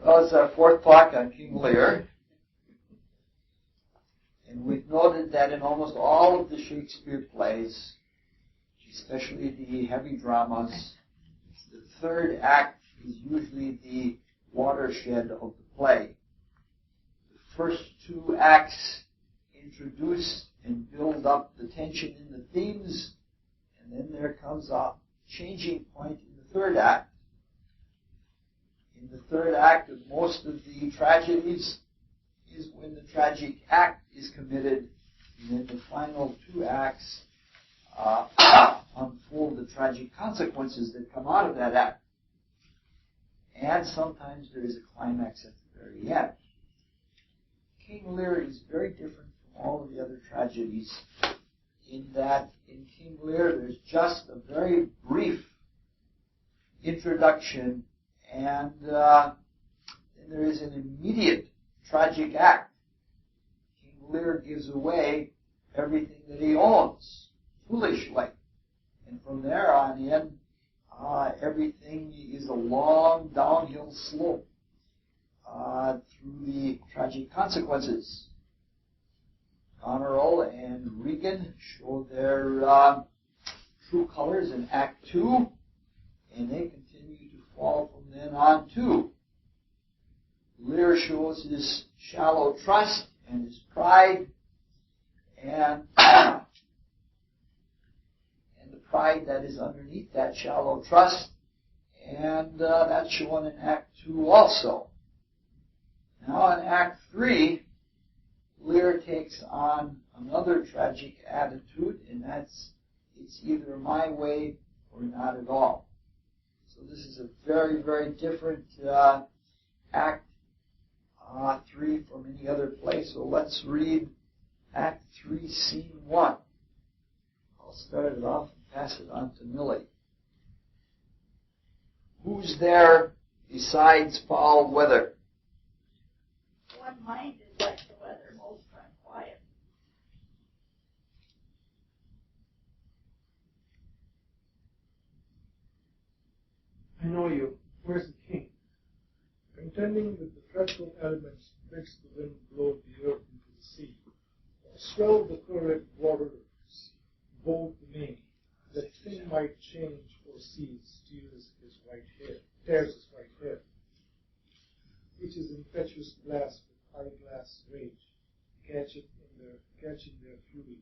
Well, it's our fourth talk on King Lear. And we've noted that in almost all of the Shakespeare plays, especially the heavy dramas, the third act is usually the watershed of the play. The first two acts introduce and build up the tension in the themes, and then there comes a changing point in the third act. In the third act of most of the tragedies is when the tragic act is committed, and then the final two acts unfold the tragic consequences that come out of that act. And sometimes there is a climax at the very end. King Lear is very different from all of the other tragedies in that in King Lear there's just a very brief introduction and then there is an immediate tragic act. King Lear gives away everything that he owns, foolishly. And from there on in, everything is a long downhill slope through the tragic consequences. Goneril and Regan show their true colors in Act 2, and they continue to fall from then on too. Lear shows his shallow trust and his pride, and the pride that is underneath that shallow trust, and that's shown in Act 2 also. Now in Act 3, Lear takes on another tragic attitude, and that's, it's either my way or not at all. So this is a very, very different Act 3 from any other play. So let's read Act 3, Scene 1. I'll start it off and pass it on to Millie. Who's there besides foul weather? One mind is like the weather, most unquiet. I know you. Where's the king? Contending with the fretful elements bids the wind blow the earth into the sea, or swell the current waters, bold the main, that thing might change or cease, steals his white hair, tears his white hair, which is impetuous blast with eyeglass rage, catching their fury,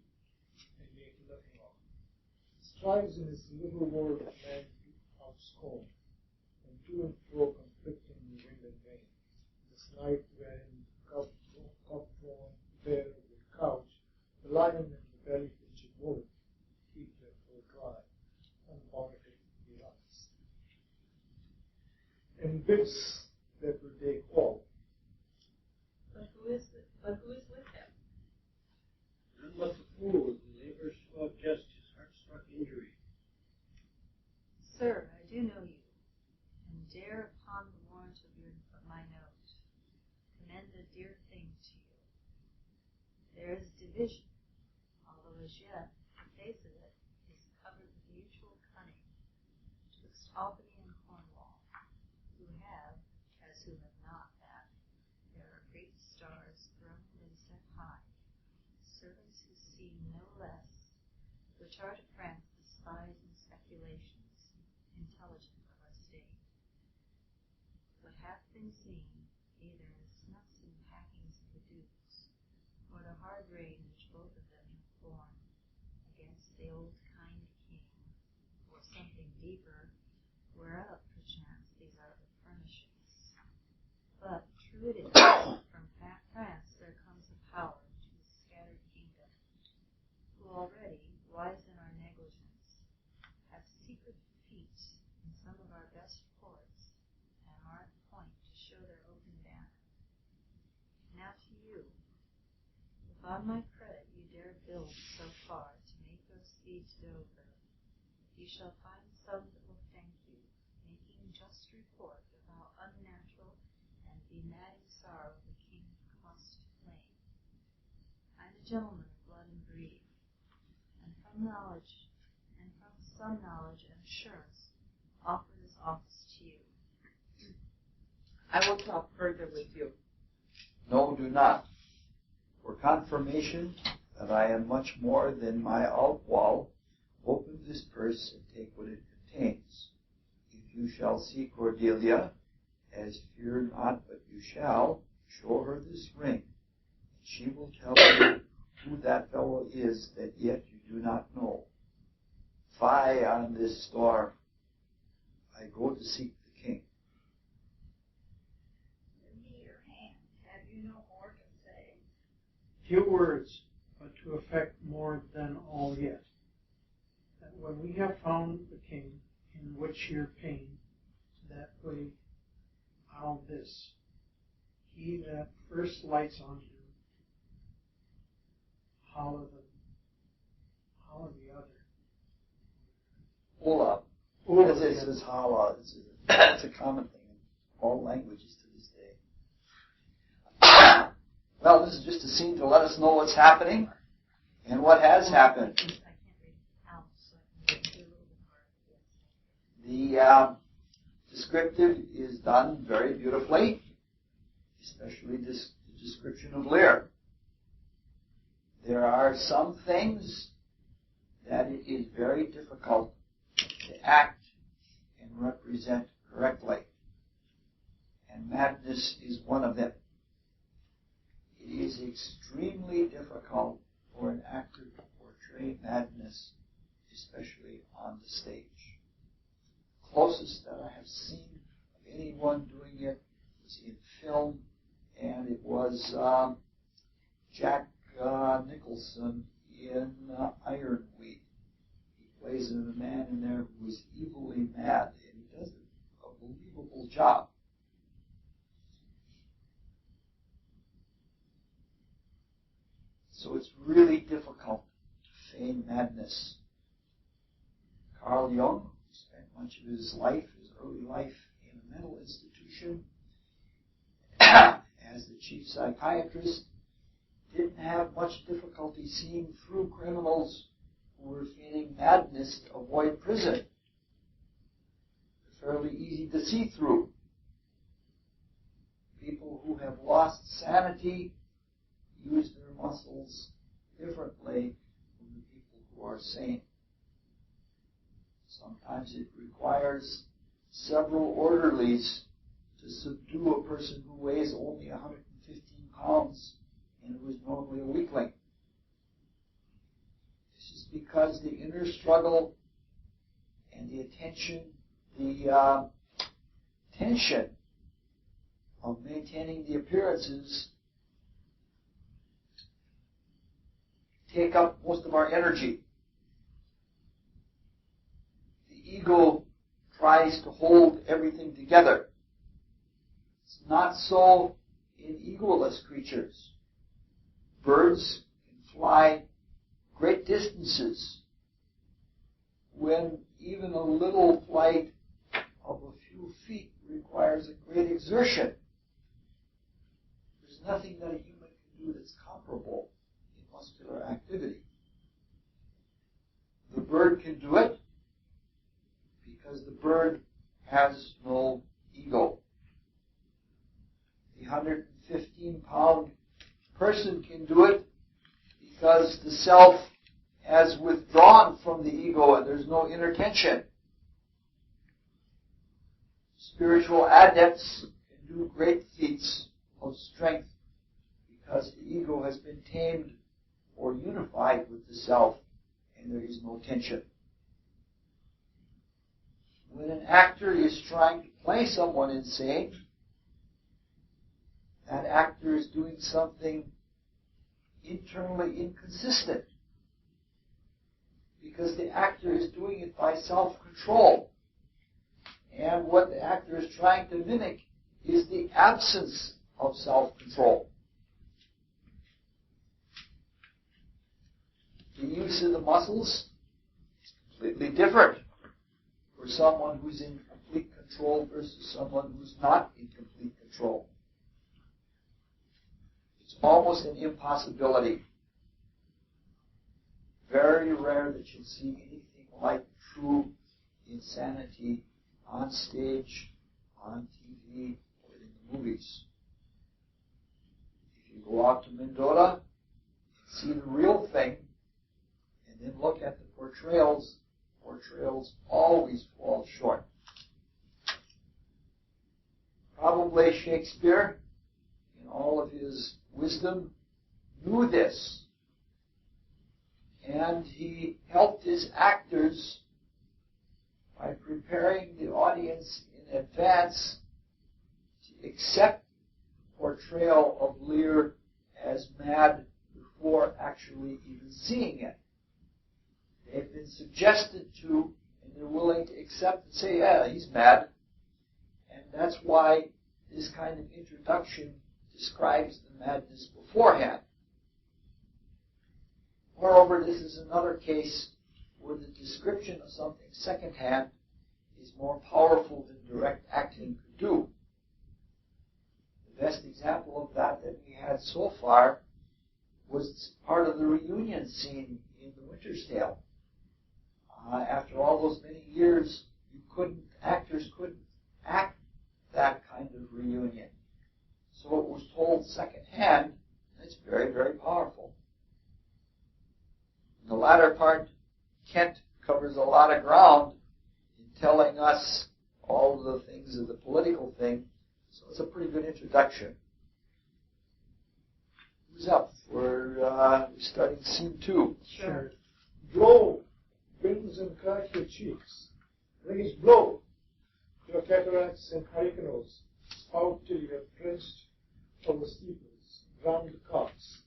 and make nothing of it. Strives in his little world of man out scorn, and to and fro conflicting wind and rain. This night wherein cup-drawn bear with couch, the lion and the belly-pinching woman keep their fur dry, unbonneted he runs, and bids that will take all. But who is with him? None but the fool who labors to adjust his heart-struck injury. Sir, I do know you, and dare upon the warrant of my note commend a dear thing to you. There is division, although as yet the face of it is covered with mutual cunning, twixt Albany and Cornwall, who have, as who have not that, there are great stars throned and set high, servants who see no less, which are to France the spies and speculations, intelligent of our state. What hath been seen, either in snuffs and packings of the dukes, or the hard reign which both of them have borne against the old kind king, or something deeper, whereof perchance these are the furnishings. But true it is, from France there comes a power to the scattered kingdom, who already, wise in our negligence, have secret feet in some of our best ports, and are at point to show their open banner. Now to you, if on my credit you dare build so far to make those steeds Dover, you shall find some that will thank you, making just report of how unnatural and bemadding sorrow the king cost to claim. I am a gentleman of blood and breed, and from some knowledge and assurance offer this office to you. I will talk further with you. No, do not. For confirmation that I am much more than my outwall, open this purse and take what it contains. If you shall see Cordelia, as fear not, but you shall, show her this ring, and she will tell you who that fellow is that yet you do not know. Fie on this storm. I go to seek the king. Give me your hand. Have you no more to say? Few words, but to effect more than all yet. That when we have found the king, in which your pain, that way I'll this. He that first lights on him, holla the other. Hola. Hola As the it other. says holla. It's a common thing in all languages to this day. Well, this is just a scene to let us know what's happening and what has happened. I can't read out, so I can do a little bit harder. The descriptive is done very beautifully, especially the description of Lear. There are some things that it is very difficult to act and represent correctly, and madness is one of them. It is extremely difficult for an actor to portray madness, especially on the stage. The closest that I have seen of anyone doing it was in film, and it was Jack Nicholson in Ironweed. He plays a man in there who is evilly mad, and he does a believable job. So it's really difficult to feign madness. Carl Jung spent much of his life, his early life, in a mental institution as the chief psychiatrist. Didn't have much difficulty seeing through criminals who were feigning madness to avoid prison. They're fairly easy to see through. People who have lost sanity use their muscles differently from the people who are sane. Sometimes it requires several orderlies to subdue a person who weighs only 115 pounds and who is normally a weakling. This is because the inner struggle and the attention, the tension of maintaining the appearances take up most of our energy. The ego tries to hold everything together. It's not so in egoless creatures. Birds can fly great distances when even a little flight of a few feet requires a great exertion. There's nothing that a human can do that's comparable in muscular activity. The bird can do it because the bird has no ego. The 115-pound person can do it because the self has withdrawn from the ego and there's no inner tension. Spiritual adepts can do great feats of strength because the ego has been tamed or unified with the self and there is no tension. When an actor is trying to play someone insane, that actor is doing something internally inconsistent because the actor is doing it by self-control. And what the actor is trying to mimic is the absence of self-control. The use of the muscles is completely different for someone who's in complete control versus someone who's not in complete control. It's almost an impossibility. Very rare that you'll see anything like true insanity on stage, on TV, or in the movies. If you go out to Mendota, see the real thing, and then look at the portrayals always fall short. Probably Shakespeare, in all of his wisdom, knew this, and he helped his actors by preparing the audience in advance to accept the portrayal of Lear as mad before actually even seeing it. They've been suggested to, and they're willing to accept and say, yeah, he's mad. And that's why this kind of introduction describes the madness beforehand. Moreover, this is another case where the description of something secondhand is more powerful than direct acting could do. The best example of that we had so far was part of the reunion scene in The Winter's Tale. After all those many years, actors couldn't act that kind of reunion. So it was told secondhand. It's very, very powerful. In the latter part, Kent covers a lot of ground in telling us all of the things of the political thing. So it's a pretty good introduction. Who's up? We're starting scene 2. Sure. Blow, winds and crack your cheeks. Raise blow, your cataracts and hurricanes. Spout till you have drenched over steeples, drowned cocks.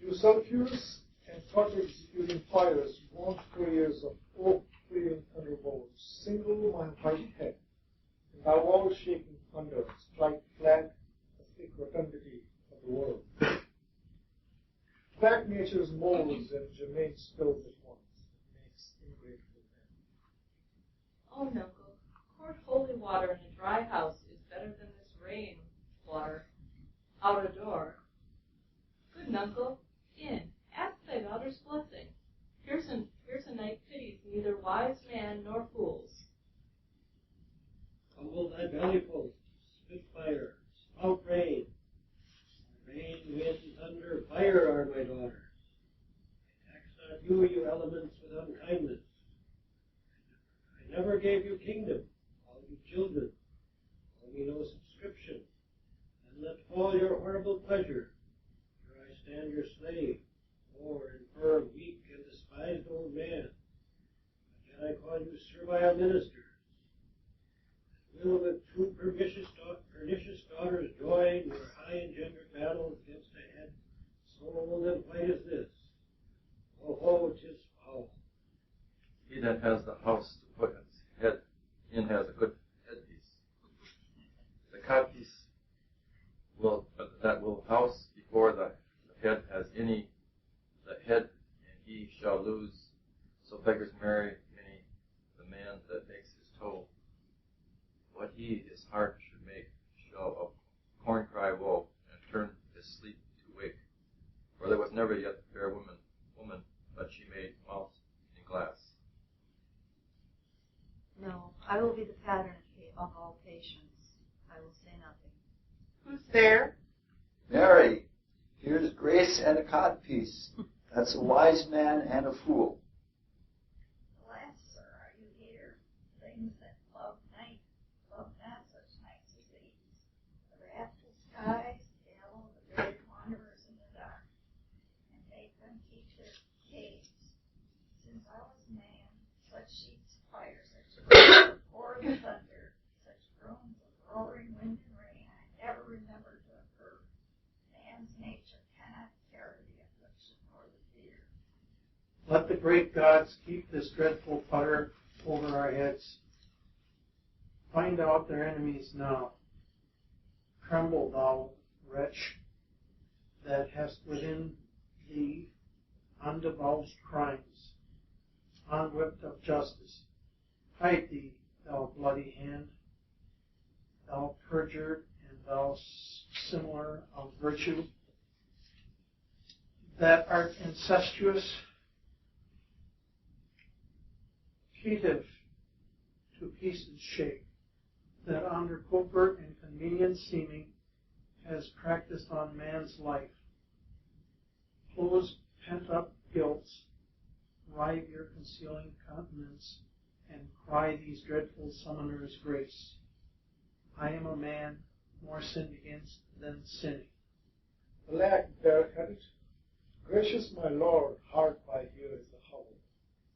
You sulphurous and thought-executing fires, gaunt careers of oak-cleaving thunderbolts, single my white head, and thou all-shaking thunder, strike flat the thick rotundity of the world. Crack nature's molds and germain spills at once, it makes ingrateful men. Oh, Nuncle, quart holy water in a dry house is better than this rain water out a door. Good Nuncle, in, ask thy daughter's blessing. Here's a night pities neither wise man nor fools. Tumble thy bellyful, spitfire, spout rain. Rain, wind, thunder, fire are my daughters. I tax not you, you elements, with unkindness. I never gave you kingdom, all you children. Owe me no subscription, and let fall your horrible pleasure. Here I stand your slave, poor, infirm, weak, and despised old man. Again I call you servile ministers. Will the two pernicious daughters join your high-engendered battles against a head so old and white as this? Oh, 'tis foul. He that has the house to put his head in has a good headpiece. The codpiece will house before the head has any the head, and he shall lose. So beggars marry many the man that makes his toe. What he his heart should make shall a corn cry woe, and turn his sleep to wake. For there was never yet a fair woman, but she made mouth in glass. No, I will be the pattern of all patience. I will say nothing. Who's there? Mary, here's grace and a codpiece. That's a wise man and a fool. Alas, sir, are you here? Things that love night, love not such nights as these. The wrathful skies, hell, the very wanderers in the dark, and make them keep their caves. Since I was man, such sheets of fire, such roar of thunder, such groans of roaring wind and rain, I never remembered to have heard. Man's nature cannot carry the affliction or the fear. Let the great gods keep this dreadful putter over our heads. Find out their enemies now. Tremble, thou wretch, that hast within thee undivulged crimes, unwhipped of justice. Hide thee, thou bloody hand, thou perjured and thou similar of virtue, that art incestuous, caitiff to pieces shake, that under covert and convenient seeming has practiced on man's life. Close pent-up guilts, rive your concealing countenance, and cry these dreadful summoners' grace. I am a man more sinned against than sinning. Alack, bareheaded, gracious my lord, hard by here is the hovel.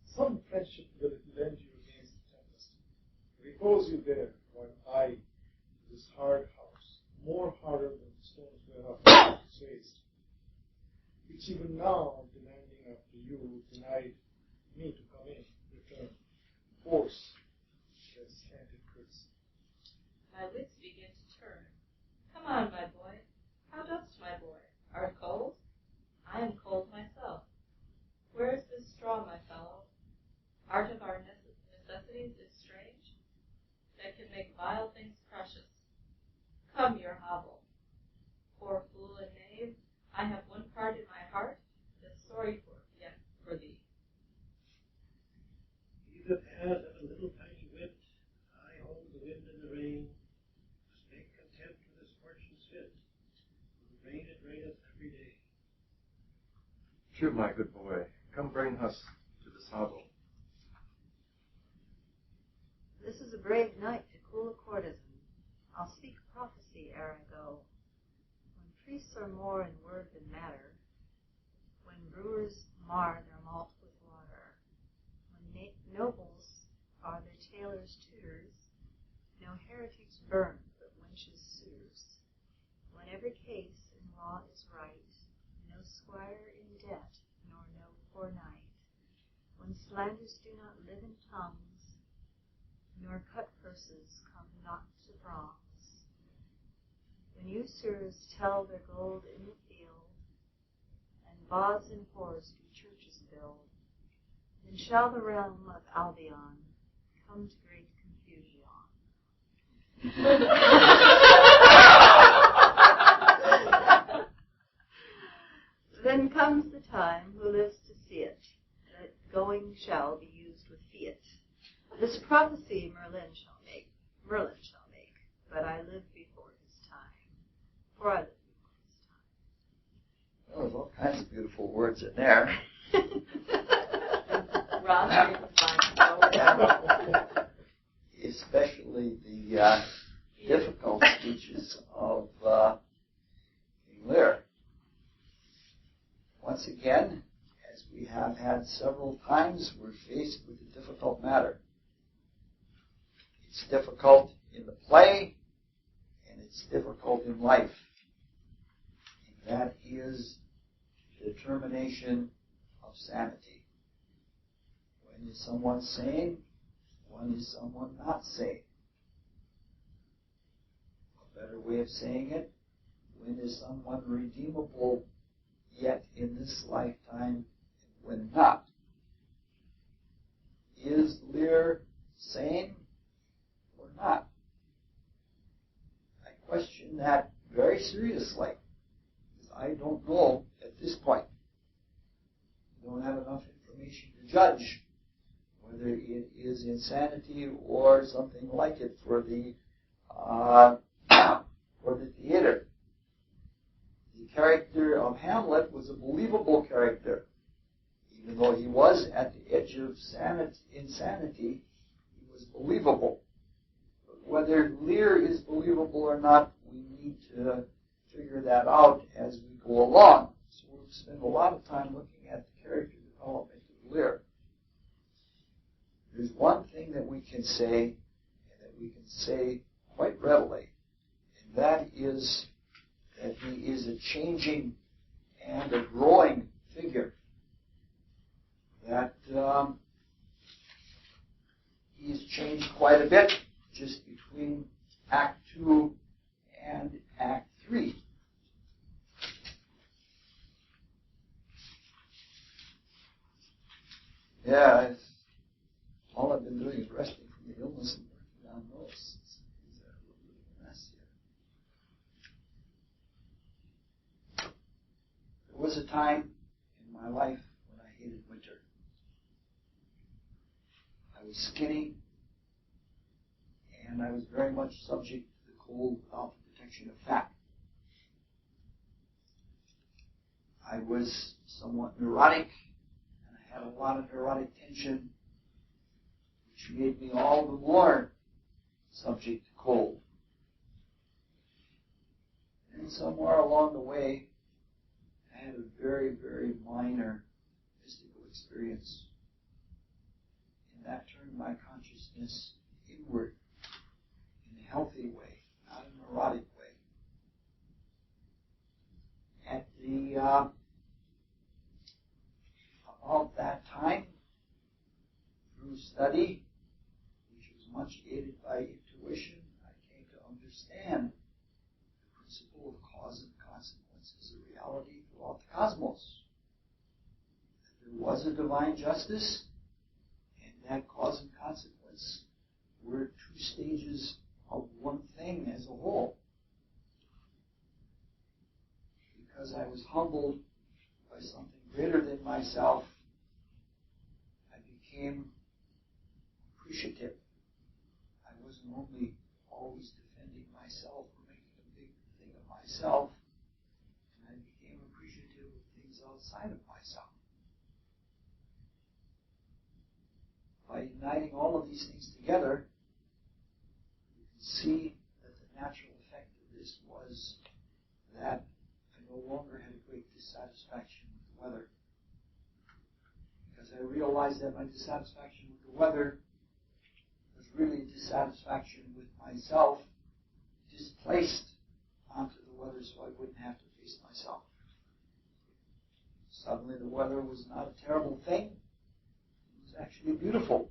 Some friendship will it lend you against the tempest. Repose you there, while I, this hard house, more harder than the stones whereof you raised, which even now, demanding after you, denied me to come in, return, force, their scanted curse. My wits begin to turn. Come on, my boy. How dost, my boy? Art cold? I am cold myself. Where is this straw, my fellow? Art of our necessities is strange, that can make vile things precious. Come, your hovel. Poor fool and knave, I have one part in my heart that's sorry for thee. He that has a little tiny wit, I hold the wind and the rain, must make content with his fortune's fit. Rain it raineth every day. True, my good boy. Come bring us to this hovel. This is a brave night to cool a courtesan. I'll speak prophecy ere I go. When priests are more in word than matter, when brewers mar their malt with water, when nobles are their tailors' tutors, no heretics burn but wenches' suitors. When every case in law is right, no squire in debt, nor no poor knight, when slanders do not live in tongues, nor cut purses come not to throngs, when usurers tell their gold in the field, and bawds and whores do churches build, then shall the realm of Albion come to great confusion. Then comes the time, who lives to see it, that going shall be used with fiat. This prophecy Merlin shall make, but I live before his time. For I live before his time. Well, there's all kinds of beautiful words in there. Roger is mine so Especially the difficult speeches of King Lear. Once again, as we have had several times, we're faced with a difficult matter. It's difficult in the play, and it's difficult in life. And that is the determination of sanity. When is someone sane? When is someone not sane? A better way of saying it, when is someone redeemable yet in this lifetime, and when not? Is Lear sane or not? I question that very seriously, because I don't know at this point. I don't have enough information to judge whether it is insanity or something like it for the theater. The character of Hamlet was a believable character. Even though he was at the edge of insanity, he was believable. But whether Lear is believable or not, we need to figure that out as we go along. So we'll spend a lot of time looking at the character development of Lear. There's one thing that we can say, and that we can say quite readily, and that is that he is a changing and a growing figure. That he's changed quite a bit just between Act 2 and Act 3. Yeah, all I've been doing is resting from the illness and working on those. It's a little bit of a mess here. There was a time in my life when I hated winter. I was skinny, and I was was very much subject to the cold without the protection of fat. I was somewhat neurotic, and I had a lot of neurotic tension, which made me all the more subject to cold. And somewhere along the way, I had a very, very minor mystical experience. And that turned my consciousness inward in a healthy way, not a neurotic way. At the about that time, through study, which was much aided by intuition, I came to understand the principle of cause and consequence as a reality throughout the cosmos. That there was a divine justice, and that cause and consequence were two stages of one thing as a whole. Because I was humbled by something greater than myself, I became appreciative. I wasn't only always defending myself or making a big thing of myself, and I became appreciative of things outside of myself. By uniting all of these things together, you can see that the natural effect of this was that I no longer had a great dissatisfaction with the weather. Because I realized that my dissatisfaction with the weather was really dissatisfaction with myself, displaced onto the weather so I wouldn't have to face myself. Suddenly the weather was not a terrible thing. It was actually beautiful.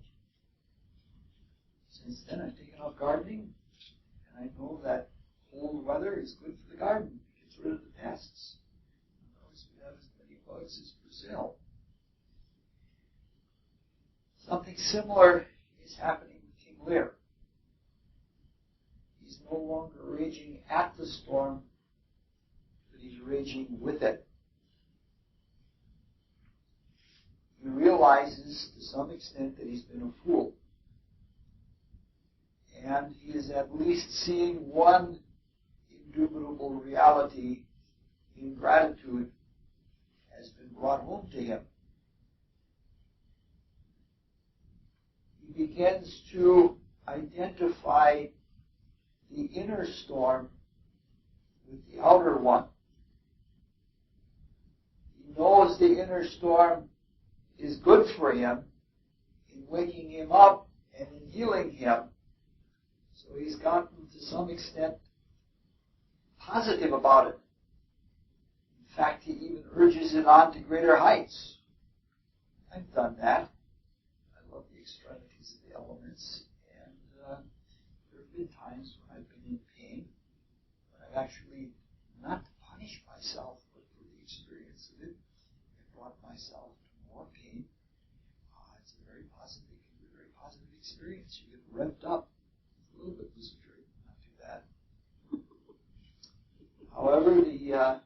Since then I've taken up gardening, and I know that cold weather is good for the garden. It gets rid of the pests. Otherwise we have as many bugs as Brazil. Something similar is happening with King Lear. He's no longer raging at the storm, but he's raging with it. He realizes to some extent that he's been a fool. And he is at least seeing one indubitable reality in gratitude has been brought home to him. He begins to identify the inner storm with the outer one. He knows the inner storm is good for him in waking him up and in healing him. So he's gotten to some extent positive about it. In fact, he even urges it on to greater heights. I've done that. I love the extremities of the elements, and there have been times when I've been in pain, but I've actually not to punish myself, but for the experience of it, I brought myself to more pain. It's a very positive experience. You get revved up. It's a little bit luciferic, not too bad. However, the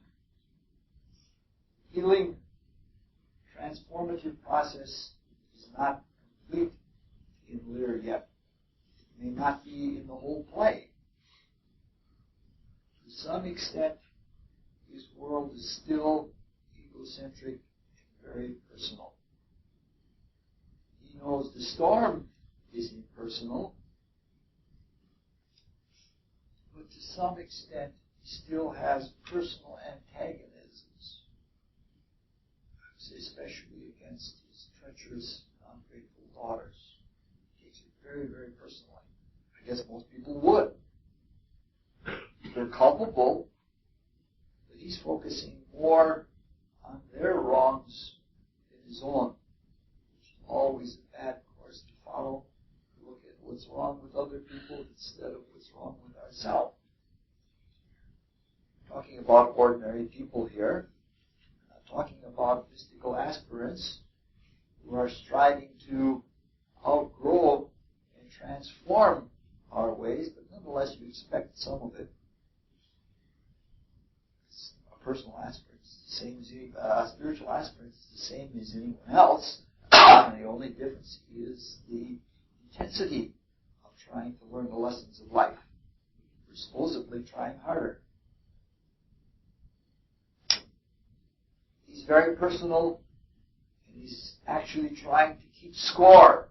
healing, transformative process is not complete in Lear yet. It may not be in the whole play. To some extent, his world is still egocentric and very personal. He knows the storm is impersonal, but to some extent, he still has personal antagonisms, especially against his treacherous, ungrateful daughters. He takes it very, very personally. I guess most people would. They're culpable, but he's focusing more on their wrongs than his own, which is always a bad course to follow. Look at what's wrong with other people instead of what's wrong with ourselves. Talking about ordinary people here, talking about mystical aspirants who are striving to outgrow and transform our ways, but nonetheless you expect some of it. It's a personal aspirant, it's the same as spiritual aspirant, it's the same as anyone else. And the only difference is the intensity of trying to learn the lessons of life. We're supposedly trying harder. He's very personal, and he's actually trying to keep score,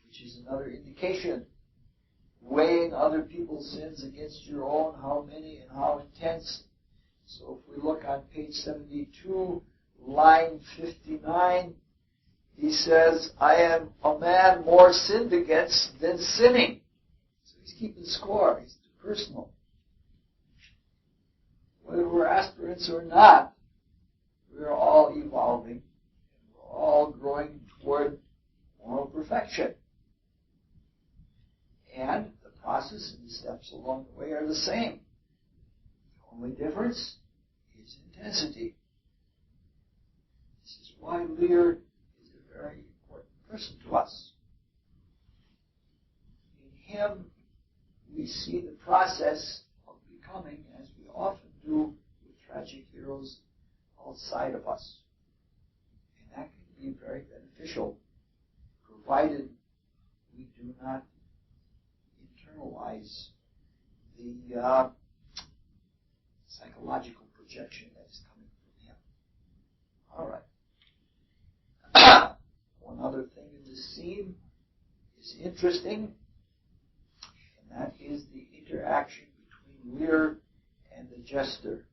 which is another indication. Weighing other people's sins against your own, how many and how intense. So if we look on page 72, line 59, he says, I am a man more sinned against than sinning. So he's keeping score. He's too personal. Whether we're aspirants or not, we're all evolving. We're all growing toward moral perfection. And the process and the steps along the way are the same. The only difference is intensity. This is why Lear is a very important person to us. In him, we see the process of becoming, as we often do with tragic heroes outside of us. And that can be very beneficial, provided we do not internalize the psychological projection that is coming from him. All right. One other thing in this scene is interesting, and that is the interaction between Lear and the jester.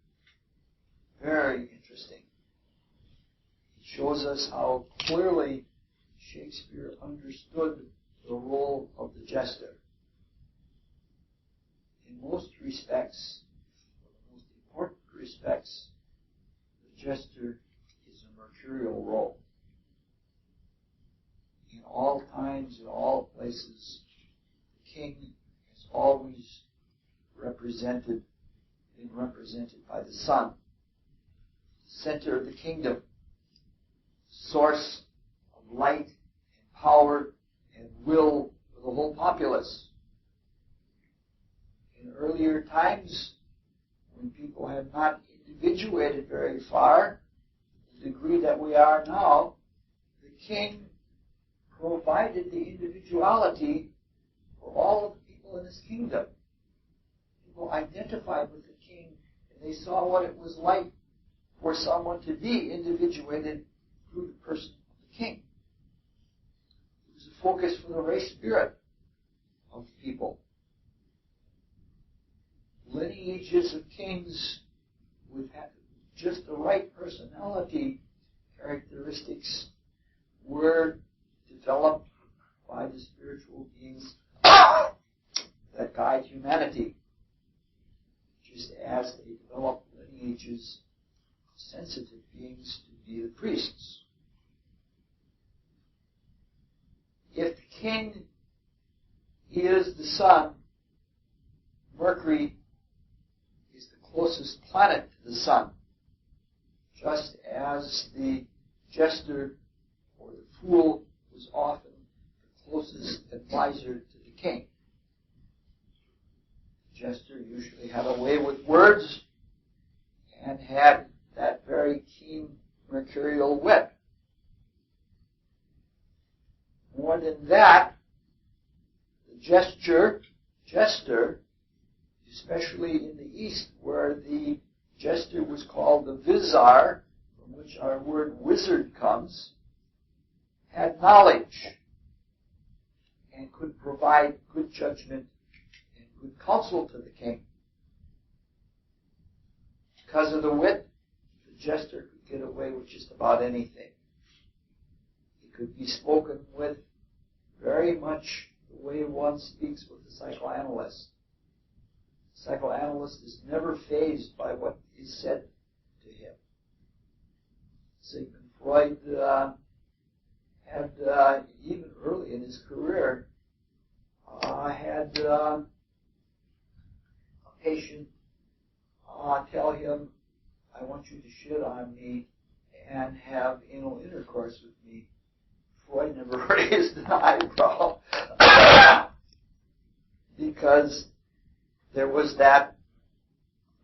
Very interesting. It shows us how clearly Shakespeare understood the role of the jester. In most respects, the most important respects, the jester is a mercurial role. In all times, in all places, the king has always been represented by the sun, the center of the kingdom, source of light and power and will for the whole populace. In earlier times, when people had not individuated very far, to the degree that we are now, the king provided the individuality for all of the people in his kingdom. People identified with the king, and they saw what it was like for someone to be individuated through the person of the king. It was a focus for the race spirit of the people. Lineages of kings with just the right personality characteristics were developed by the spiritual beings that guide humanity, just as they developed lineages of sensitive beings to be the priests. If the king is the sun, Mercury is the closest planet to the sun, just as the jester or the fool was often the closest advisor to the king. The jester usually had a way with words and had that very keen mercurial wit. More than that, the jester, especially in the East, where the jester was called the vizar, from which our word wizard comes, had knowledge and could provide good judgment and good counsel to the king. Because of the wit, the jester could get away with just about anything. He could be spoken with very much the way one speaks with the psychoanalyst. The psychoanalyst is never fazed by what is said to him. Sigmund Freud had, even early in his career, had a patient tell him, I want you to shit on me and have anal intercourse with me. Freud never raised an eyebrow because there was that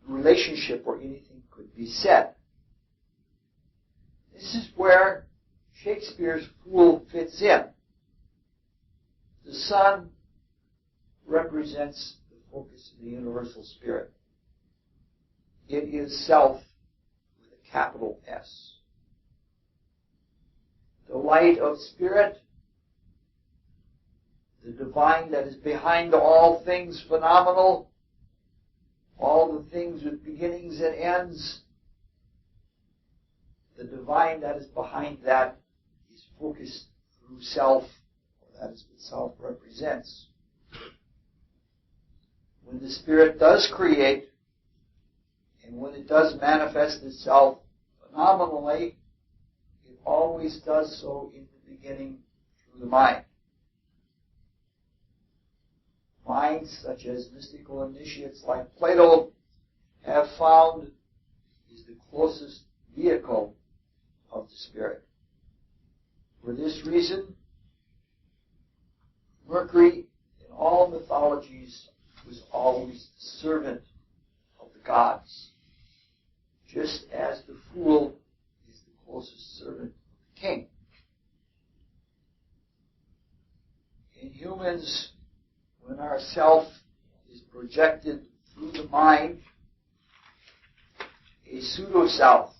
relationship where anything could be said. This is where Shakespeare's fool fits in. The sun represents the focus of the universal spirit. It is self with a capital S. The light of spirit, the divine that is behind all things phenomenal, all the things with beginnings and ends, the divine that is behind that is focused through self, or that is what self represents. When the Spirit does create, and when it does manifest itself phenomenally, it always does so in the beginning through the mind. Minds such as mystical initiates like Plato have found is the closest vehicle of the Spirit. For this reason, Mercury in all mythologies was always the servant of the gods, just as the fool is the closest servant of the king. In humans, when our self is projected through the mind, a pseudo-self,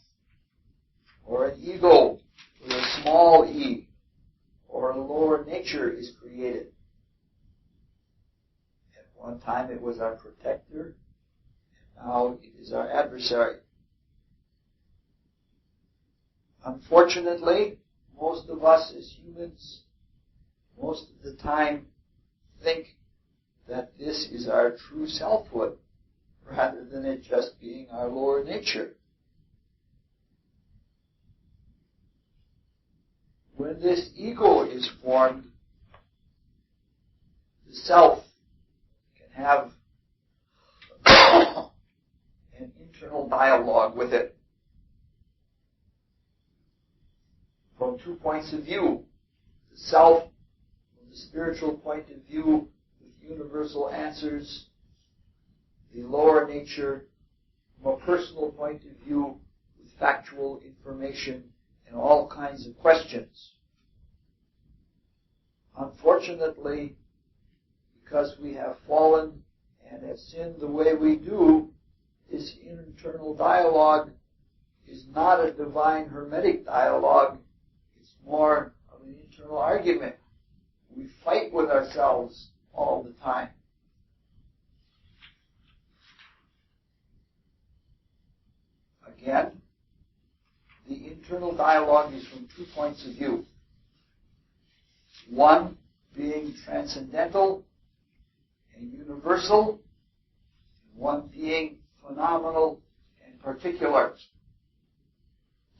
or an ego with a small e, or a lower nature is created. At one time it was our protector, and now it is our adversary. Unfortunately, most of us as humans, most of the time, think that this is our true selfhood, rather than it just being our lower nature. When this ego is formed, the self can have an internal dialogue with it from 2 points of view. The self, from the spiritual point of view, with universal answers. The lower nature, from a personal point of view, with factual information and all kinds of questions. Unfortunately, because we have fallen and have sinned the way we do, this internal dialogue is not a divine hermetic dialogue. It's more of an internal argument. We fight with ourselves all the time. Again, the internal dialogue is from 2 points of view. One being transcendental and universal, and one being phenomenal and particular.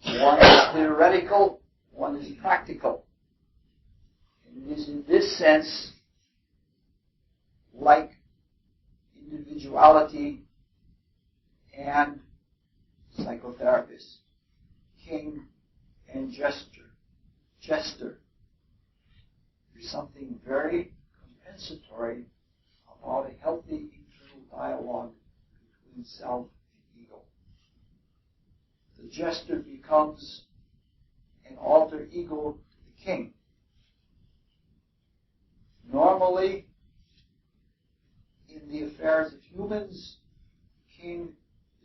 One is theoretical, one is practical. And it is in this sense like individuality and psychotherapist, king and jester. There's something very compensatory about a healthy internal dialogue between self and ego. The jester becomes an alter ego to the king. Normally, in the affairs of humans, the king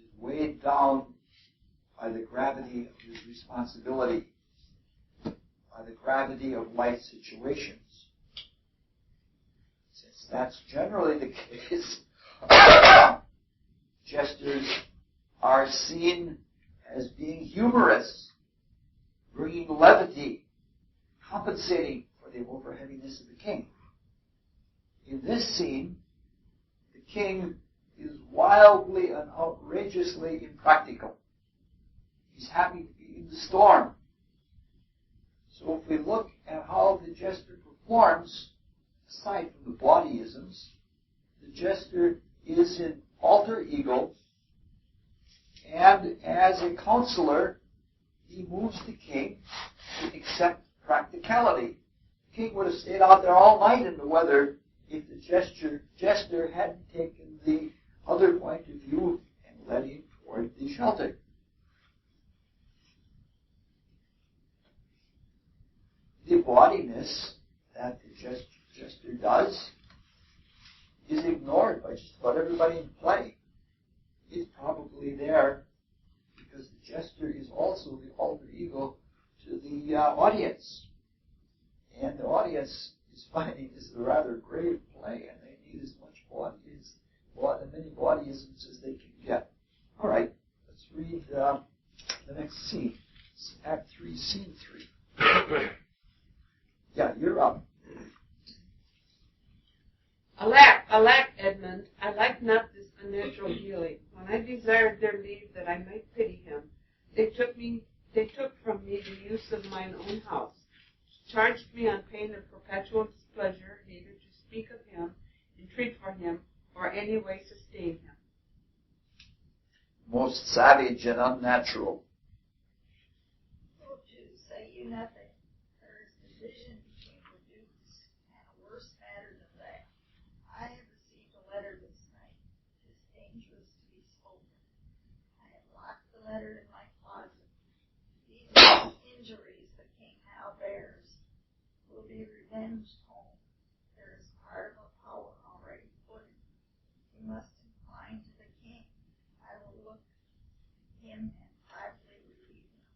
is weighed down by the gravity of his responsibility, by the gravity of life situations. Since that's generally the case, jesters are seen as being humorous, bringing levity, compensating for the overheaviness of the king. In this scene, the king is wildly and outrageously impractical. He's happy to be in the storm. So if we look at how the jester performs, aside from the bodyisms, the jester is an alter ego, and as a counselor, he moves the king to accept practicality. The king would have stayed out there all night in the weather if the jester hadn't taken the other point of view and led him toward the shelter. The bodiness that the jester does about everybody in play. He's probably there because the jester is also the alter ego to the audience. And the audience is finding this a rather grave play, and they need as much many bodyisms as they can get. All right, let's read the next scene. It's Act 3, Scene 3. Yeah, you're up. Alack, Edmund, I like not this unnatural dealing. When I desired their leave that I might pity him, they took from me the use of mine own house, charged me on pain of perpetual displeasure, neither to speak of him, entreat for him, or any way sustain him. Most savage and unnatural. Oh, Jews, say you nothing. There is division between the dukes, and a worse matter than that. I have received a letter this night. It is dangerous to be spoken. I have locked the letter in my closet. These are the injuries the king now bears. Will be revenged home. There is part of a power already put in. You must incline to the king. I will look him and privately relieve him.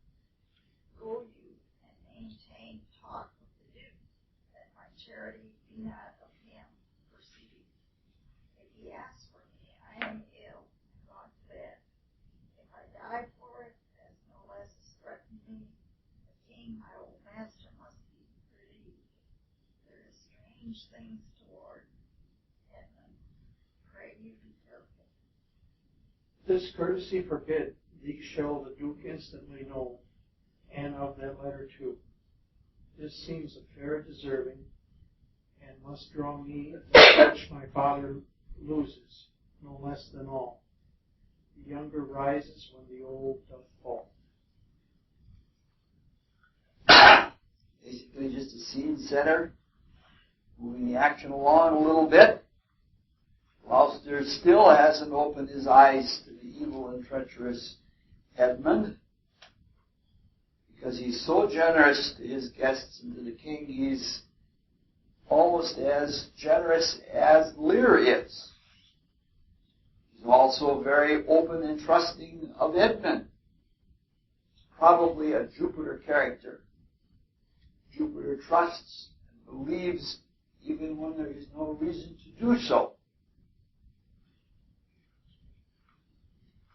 Go you and maintain talk with the duke, that my charity be not of him proceeding. If he asks for me, I am ill and gone to bed. If I die for it, as no less is threatened me, the king, my old master, must be relieved. There is strange things toward Edmund. Pray you be careful. This courtesy forbid, these shall the Duke instantly know, and of that letter too. This seems a fair deserving, and must draw me that which my father loses, no less than all. The younger rises when the old doth fall. Basically just a scene setter, moving the action along a little bit. Gloucester still hasn't opened his eyes to the evil and treacherous Edmund, because he's so generous to his guests and to the king, he's almost as generous as Lear is. He's also very open and trusting of Edmund. He's probably a Jupiter character. Jupiter trusts and believes even when there is no reason to do so.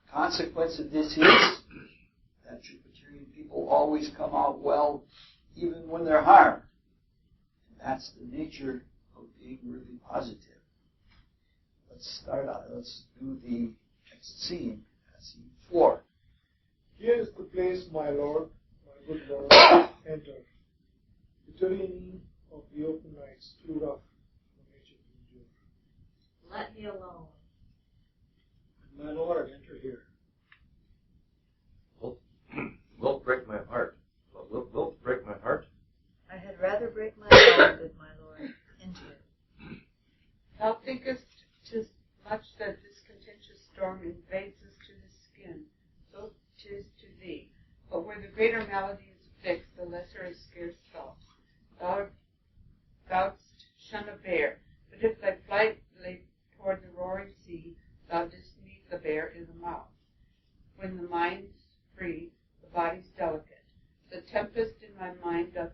The consequence of this is that Jupiterian people always come out well even when they're harmed. And that's the nature of being really positive. Let's do the next scene, scene 4. Here is the place, my lord, my good lord, enter. The tyranny of the open night is too rough for nature to endure. Let me alone. My lord, enter here. Wilt break my heart. Wilt break my heart? I had rather break my heart, good my lord. Enter. Thou thinkest 'tis much that this contentious storm invades us to the skin, so 'tis to thee. But where the greater malady is fixed, the lesser is scarce felt. Thou'dst shun a bear, but if thy flight lay toward the roaring sea, thou didst meet the bear in the mouth. When the mind's free, the body's delicate. The tempest in my mind doth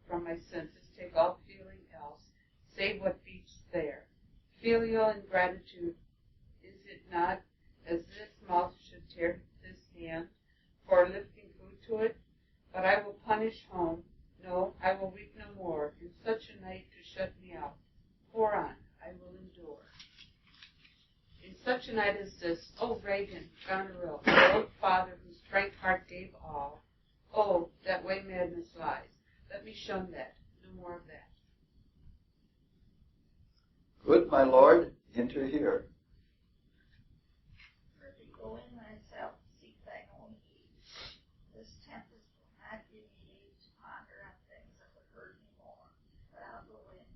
from my senses take all feeling else, save what beats there. Filial ingratitude, is it not, as this mouth should tear this hand, for lifting food to it? But I will punish home, no, I will weep no more, in such a night to shut me out. Pour on, I will endure. In such a night as this, O Regan, Goneril, my old father whose frank heart gave all, oh, that way madness lies. Let me shun that, no more of that. Good, my lord, enter here. Prithee, go in thyself, seek thine own ease. This tempest will not give me age to ponder on things that would hurt me more. But I'll go in.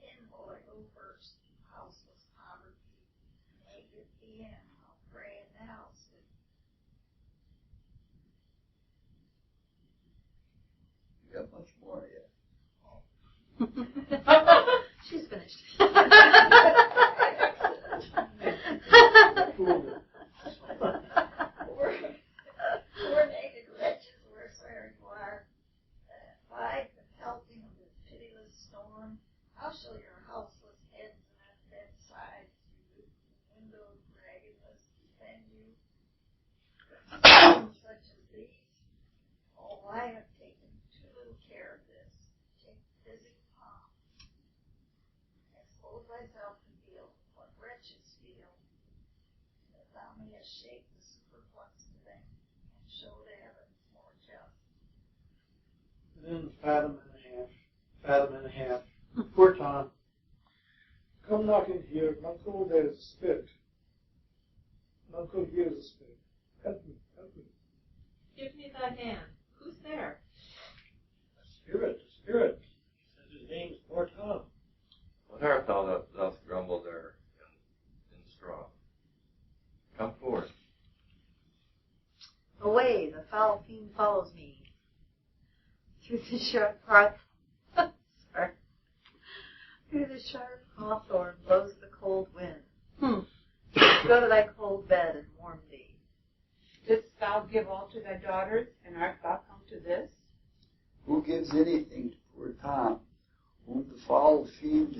In will I go first, houseless poverty. Naked be in, I'll pray in the house. You got much more yet. She's finished. Excellent. I have taken too little care of this. Take physic palm. Expose thyself to feel what wretches feel. That thou mayest shake the superflux to them, and show the heavens more just. Then fathom and a half. Poor Tom. Come knock in here, Uncle, there's a spirit. Uncle, here's a spirit. Help me, help me. Give me thy hand. Who's there? A spirit, a spirit. He says his name's poor Tom. What art thou that dost grumble there in straw? Come forth. Away, the foul fiend follows me. Through the sharp Through the sharp hawthorn blows the cold wind. Go to thy cold bed and warm thee. Didst thou give all to thy daughters, and art thou come to this? Who gives anything to poor Tom, whom the foul fiend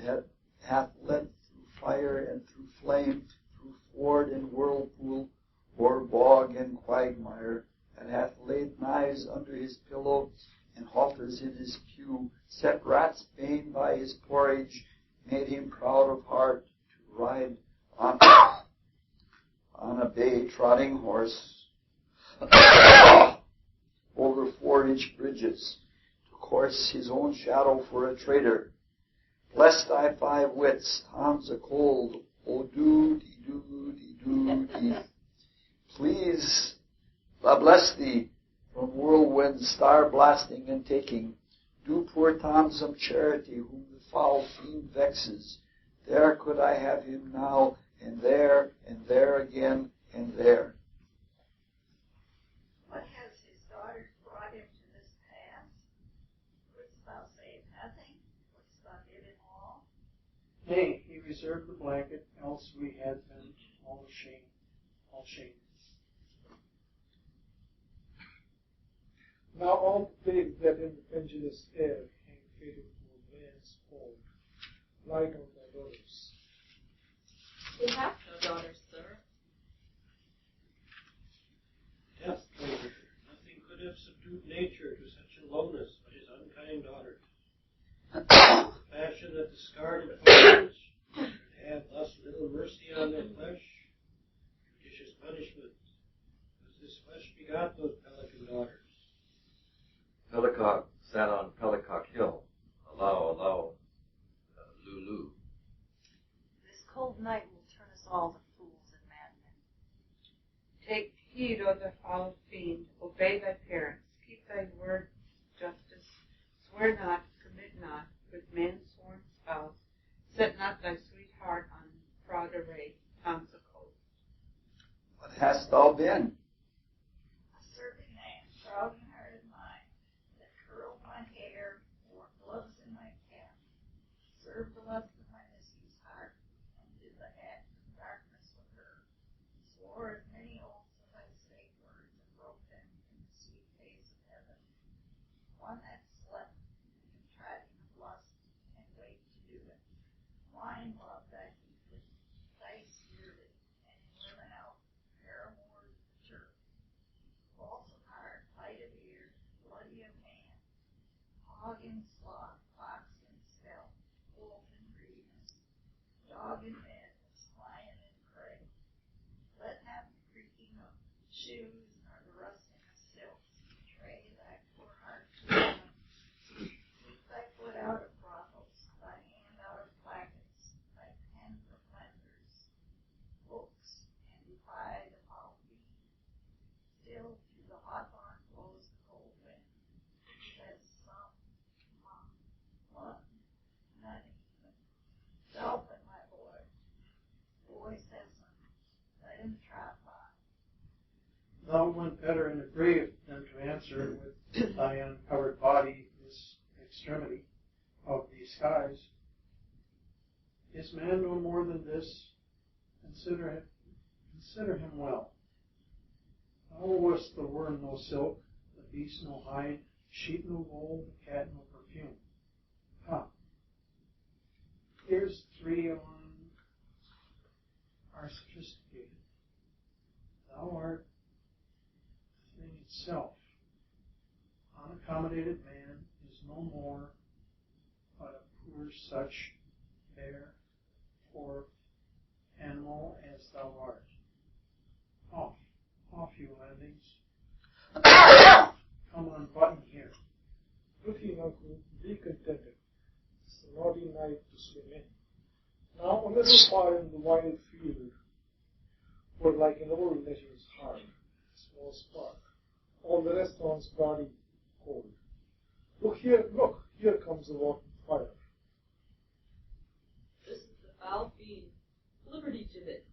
hath led through fire and through flame, through ford and whirlpool, o'er bog and quagmire, and hath laid knives under his pillow, and halters in his pew, set rat's bane by his porridge, made him proud of heart to ride on a bay-trotting horse over 4-inch bridges, to course his own shadow for a traitor. Bless thy 5 wits, Tom's a cold, oh do-dee-do-dee-do-dee. Please, bless thee, from whirlwind, star blasting and taking. Do poor Tom some charity, whom the foul fiend vexes. There could I have him now, and there again, and there. What has his daughters brought him to this pass? Wouldst thou save nothing? Wouldst thou give him all? Nay, he reserved the blanket, else we had been all shamed. Now all the pigs that in the pendulous air hang faded to a man's hold, light on thy daughters. We have no daughters, sir. Death traitor. Nothing could have subdued nature to such aloneness but his unkind daughters. The fashion that discarded fathers should have thus little mercy on their flesh. Judicious punishment, because this flesh begot those pelican daughters. Pelicock sat on Pelicock Hill. Allow, Lulu. This cold night will turn us all to fools and madmen. Take heed, O the foul fiend. Obey thy parents. Keep thy word, justice. Swear not, commit not, with man's sworn spouse. Set not thy sweetheart on proud array. Tom's a cold. What hast thou been? A serving man, proud and hearted mine, that curled my hair, wore gloves in my cap, served the lust of my mistress' heart, and did the act of darkness with her, swore as many oaths as I spake words, and broke them in the sweet face of heaven. One that slept, and contriving of lust, and wait to do it. Wine love that he could dice dearly, and in women out, paramours of the church. False of heart, light of ear, bloody of hand, hog in sloth, fox in stealth, wolf in greediness, dog in madness, lion in prey. Let not the creaking of shoes nor the rusting of silks betray thy poor heart to woman. Keep thy foot out of brothels, thy hand out of plackets, thy pen from lenders, books, and defy the foul fiend. Still through the hawthorn blows the cold wind. Says some, one, none even. Dolphin, my boy. Boy says some. Let him trot by. Thou went better in a grave than to answer with thy uncovered body this extremity of the skies. Is man no more than this? Consider him well. Thou wast the worm no silk, the beast no hide, sheep no wool, the cat no perfume. Ha! Here's 3 on are sophisticated. Thou art the thing itself. accommodated man is no more but a poor such bear or animal as thou art. Off you landings. Come on, button here. Look here, uncle, be contented. It's a naughty night to swim in. Now a little far in the wide field, for like an old letter's heart, a small spark. All the rest on's body cold. Look, here comes the walking fire. This is the foul fiend, Liberty Gibbet.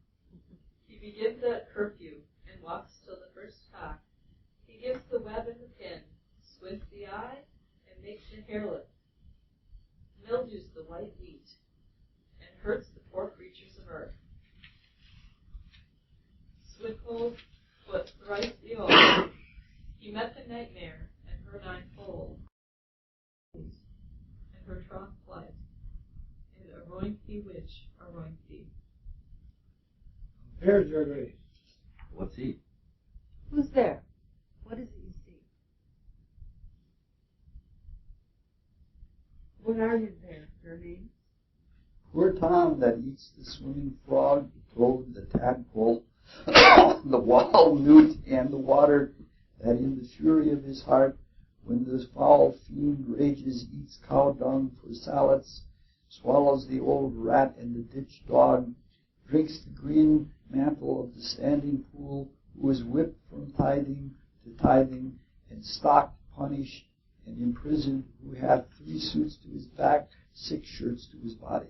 He begins at curfew and walks till the first cock. He gives the web and the pin, squints the eye, and makes the hairlip, mildews the white wheat, and hurts the poor creatures of earth. Swinhold put thrice the old. He met the nightmare and her ninefold, and her troth fled, and a roinky witch a roinky. There's your grace. What's he? Who's there? What is it you see? What are you there, your name? Poor Tom that eats the swimming frog, the toad, the tadpole, the wild newt, and the water, that in the fury of his heart, when the foul fiend rages, eats cow dung for salads, swallows the old rat and the ditch dog, drinks the green mantle of the standing pool, who is whipped from tithing to tithing, and stocked, punished, and imprisoned, who hath 3 suits to his back, 6 shirts to his body.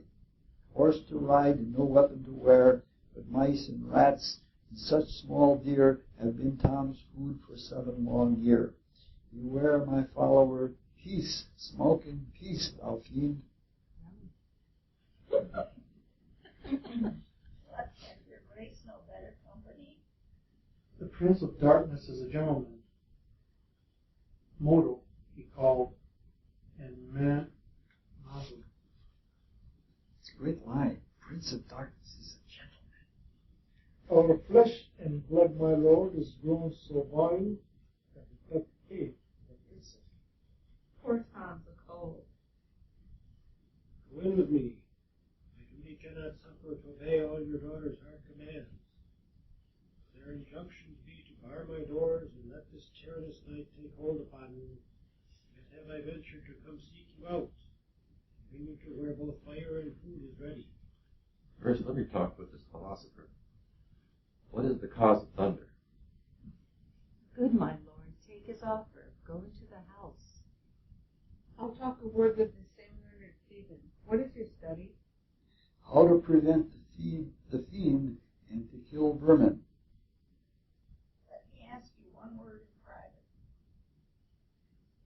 Horse to ride and no weapon to wear, but mice and rats and such small deer have been Tom's food for 7 long years. Beware, my follower, peace, smoke and peace, thou fiend. What can your grace no better company? The Prince of Darkness is a gentleman. Modo, he called, and man, Mazu. It's a great line. Prince of Darkness is a gentleman. Our flesh and blood, my lord, is grown so vile that it doth hate the princess. Poor Tom's a cold. Go in with me. My duty cannot suffer to obey all your daughter's hard commands. Their injunctions be to bar my doors and let this tyrannous night take hold upon you. Yet have I ventured to come seek you out, and bring you to where both fire and food is ready. First, let me talk with this philosopher. What is the cause of thunder? Good, my lord, take his offer. Go into the house. I'll talk a word with the same learned Stephen. What is your study? How to prevent the fiend and to kill vermin. Let me ask you one word in private.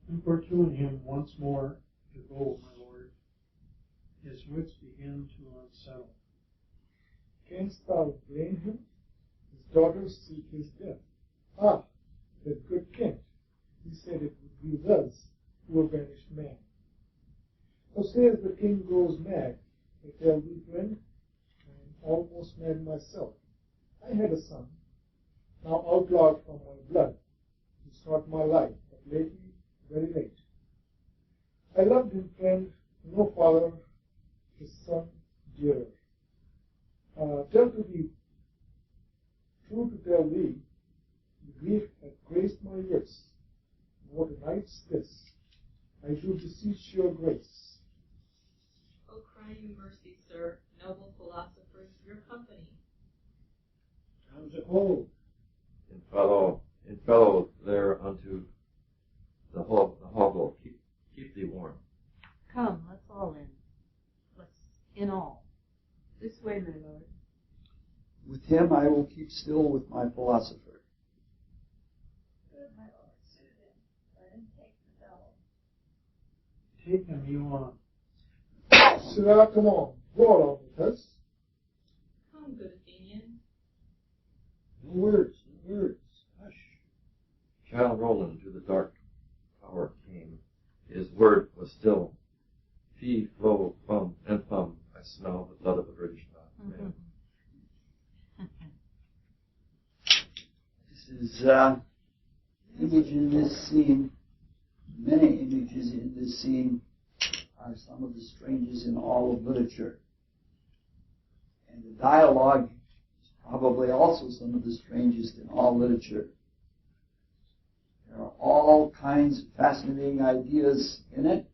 Importune him once more to go, my lord. His wits begin to unsettle. Canst thou blame him? His daughters seek his death. Ah, that good king. He said it would be thus to a banished man. Thou sayest the king grows mad. I tell thee, friend, I am almost mad myself. I had a son, now outlawed from my blood. He sought my life, but lately, very late. I loved him, friend, no father, his son dearer. Tell to thee, true to tell thee, the grief hath graced my lips. What a night's this! I do beseech your grace. Oh, cry you mercy, sir, noble philosophers, your company. Tom's a cold. In fellow there unto the hovel, keep thee warm. Come, let's all in. Let's in all. This way, my lord. With him I will keep still with my philosopher. Good, my lord, soothe him. Let him take the fellow. Take him, you on. Sirrah, come on, go along with us. Come, good Athenian. No words, no words. Hush. Child Roland to the dark tower came. His word was still. Fee, flow, fum, and thumb. I smell the blood of a British man. This is image in this scene. many images in this scene are some of the strangest in all of literature. And the dialogue is probably also some of the strangest in all literature. There are all kinds of fascinating ideas in it,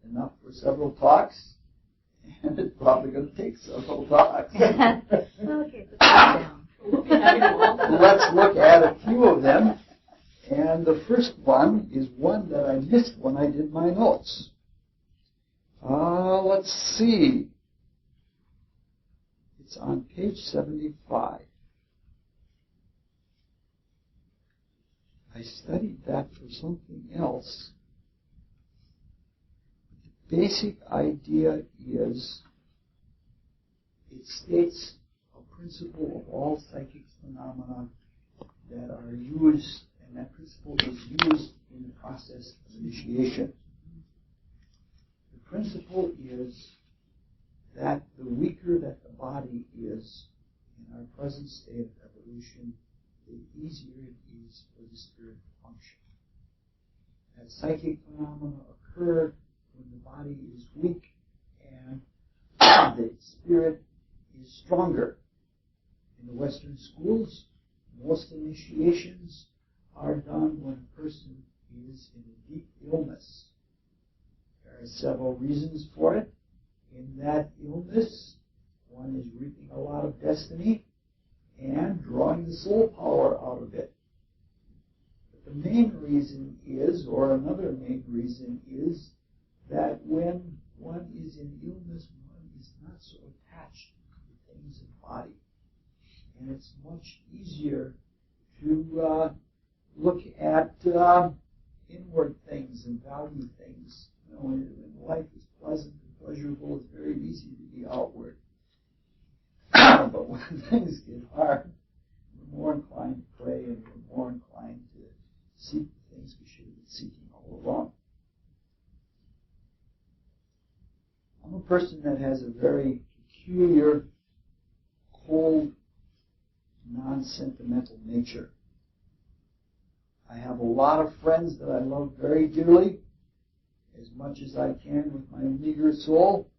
enough for several talks, and it's probably going to take several talks. Okay, put that down. Let's look at a few of them. And the first one is one that I missed when I did my notes. Let's see. It's on page 75. I studied that for something else. The basic idea is it states a principle of all psychic phenomena that are used, and that principle is used in the process of initiation. The principle is that the weaker that the body is in our present state of evolution, the easier it is for the spirit to function. That psychic phenomena occur when the body is weak and the spirit is stronger. In the Western schools, most initiations are done when a person is in a deep illness. There are several reasons for it. In that illness, one is reaping a lot of destiny and drawing the soul power out of it. But the main reason is, or another main reason is, that when one is in illness, one is not so attached to the things of the body. And it's much easier to look at inward things and value things. You know, when life is pleasant and pleasurable, it's very easy to be outward. But when things get hard, we're more inclined to pray and we're more inclined to seek the things we should have been seeking all along. I'm a person that has a very peculiar, cold, non-sentimental nature. I have a lot of friends that I love very dearly, as much as I can with my meager soul.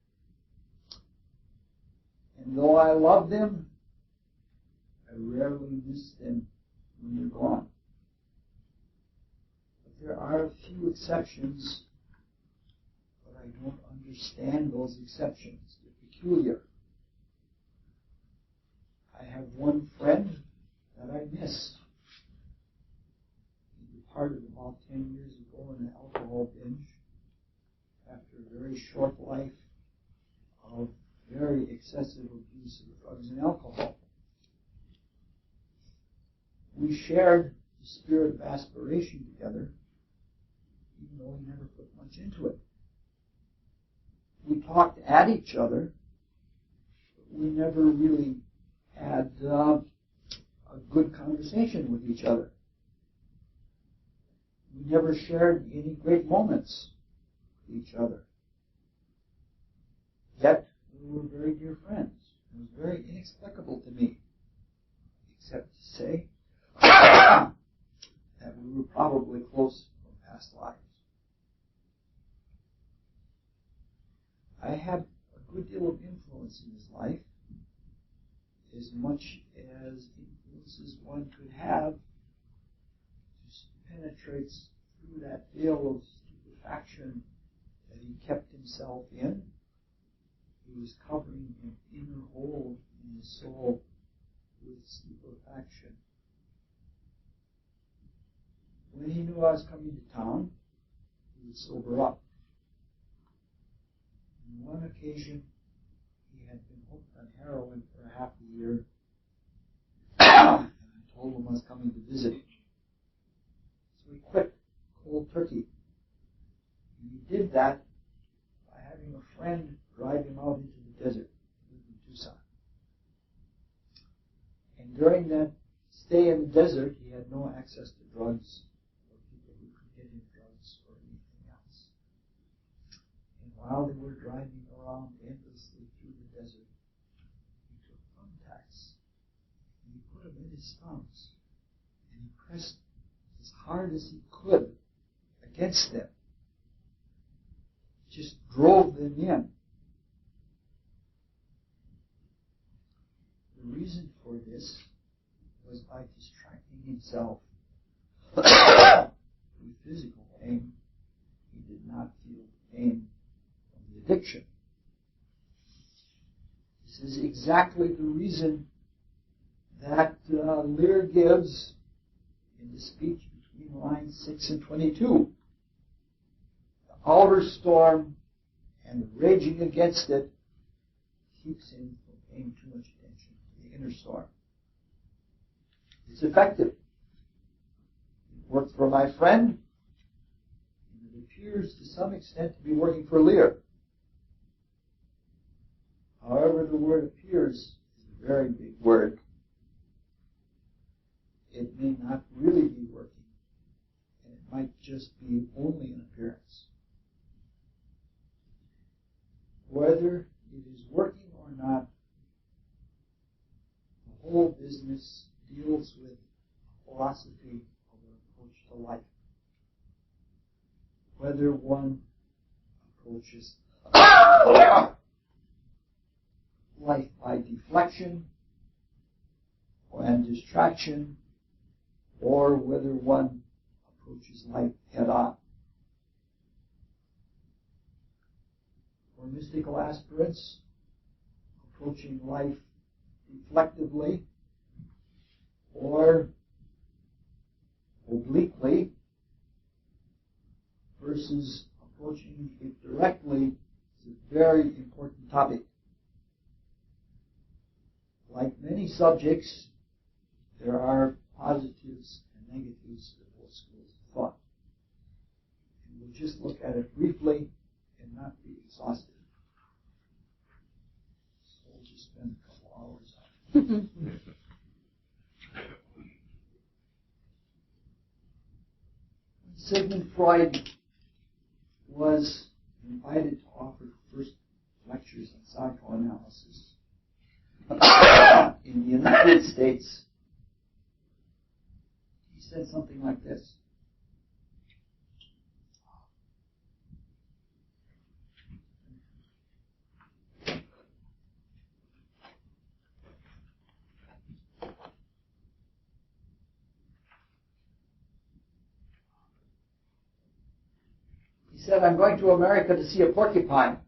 And though I love them, I rarely miss them when they're gone. But there are a few exceptions, but I don't understand those exceptions. They're peculiar. I have one friend that I miss. He departed about 10 years ago in an alcohol binge after a very short life of very excessive abuse of drugs and alcohol. We shared the spirit of aspiration together, even though he never put much into it. We talked at each other, but we never really had a good conversation with each other. We never shared any great moments with each other. Yet, we were very dear friends. It was very inexplicable to me, except to say that we were probably close from past lives. I had a good deal of influence in his life, as much as influences one could have penetrates through that veil of stupefaction that he kept himself in. He was covering an inner hole in his soul with stupefaction. When he knew I was coming to town, he would sober up. On one occasion, he had been hooked on heroin for half a year, and I told him I was coming to visit him. So he quit cold turkey. And he did that by having a friend drive him out into the desert. He lived in Tucson. And during that stay in the desert, he had no access to drugs or people who could get him drugs or anything else. And while they were driving around endlessly through the desert, he took thumbtacks and he put them in his thumbs and he pressed as hard as he could against them. Just drove them in. The reason for this was by distracting himself with physical pain. He did not feel pain from the addiction. This is exactly the reason that Lear gives in the speech between lines 6 and 22. The outer storm and the raging against it keeps him from paying too much attention to the inner storm. It's effective. It worked for my friend, and it appears to some extent to be working for Lear. However, the word appears is a very big word. It may not really be working, and it might just be only an appearance. Whether it is working or not, the whole business deals with a philosophy of an approach to life. Whether one approaches life by deflection and distraction, or whether one approaches life head on. For mystical aspirants, approaching life reflectively or obliquely versus approaching it directly is a very important topic. Like many subjects, there are positives and negatives to both schools of thought. And we'll just look at it briefly and not be exhaustive. So we'll just spend a couple hours on it. Sigmund Freud was invited to offer first lectures on psychoanalysis in the United States. He said something like this. He said, I'm going to America to see a porcupine.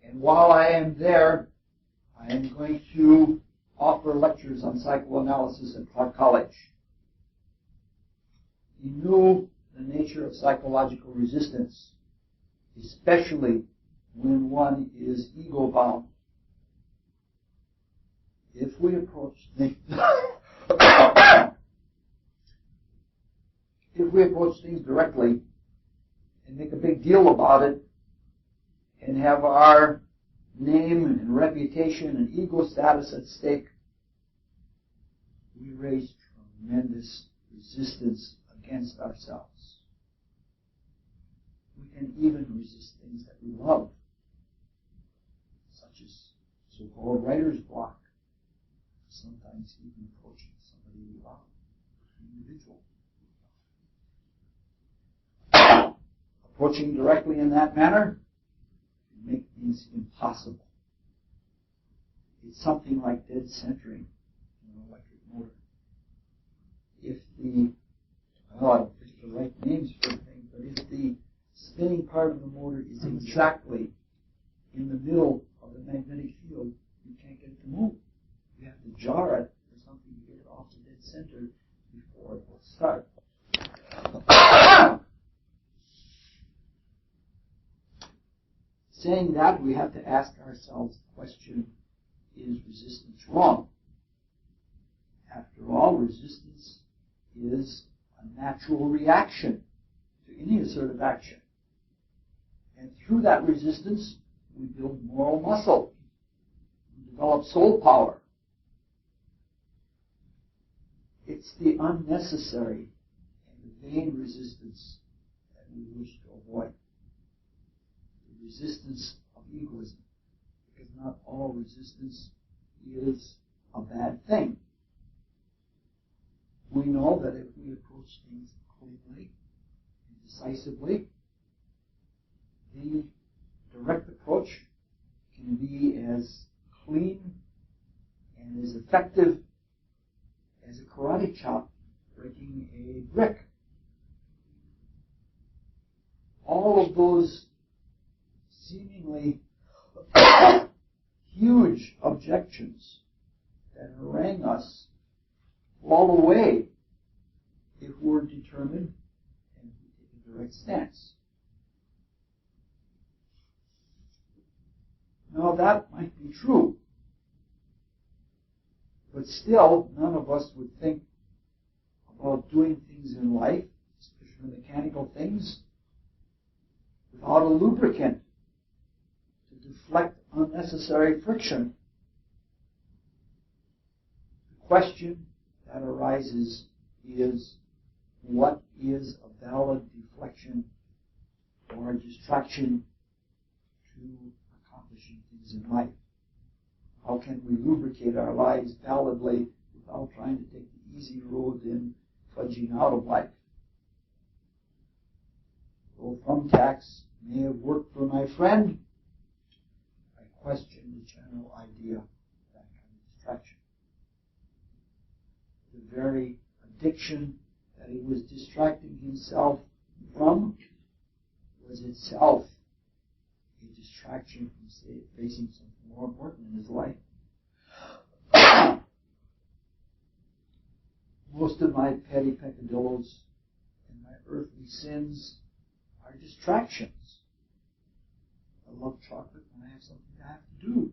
And while I am there, I am going to offer lectures on psychoanalysis at Clark College. He knew the nature of psychological resistance, especially when one is ego-bound. If we approach things, directly and make a big deal about it and have our name and reputation and ego status at stake, we raise tremendous resistance against ourselves. We can even resist things that we love, such as so-called writer's block, sometimes even approaching somebody we love, an individual. Approaching directly in that manner can make things impossible. It's something like dead centering in an electric motor. If I don't pick the right names for things, but if the spinning part of the motor is exactly in the middle of the magnetic field, you can't get it to move. You have to jar it or something to get it off the dead center before it will start. Saying that, we have to ask ourselves the question, is resistance wrong? After all, resistance is a natural reaction to any assertive action. And through that resistance, we build moral muscle. We develop soul power. It's the unnecessary and the vain resistance that we wish to avoid. The resistance of egoism. Because not all resistance is a bad thing. We know that if we approach things cleanly decisively. The direct approach can be as clean and as effective as a karate chop breaking a brick. All of those seemingly huge objections that harangue us fall away if we're determined and we take a direct stance. Now that might be true, but still none of us would think about doing things in life, especially mechanical things, without a lubricant to deflect unnecessary friction. The question that arises is, what is a valid deflection or a distraction to accomplishing things in life? How can we lubricate our lives validly without trying to take the easy road in fudging out of life? Though thumbtacks may have worked for my friend, I question the general idea of that kind of distraction. The very addiction that he was distracting himself from was itself a distraction from facing something more important in his life. Most of my petty peccadillos and my earthly sins are distractions. I love chocolate when I have something I have to do.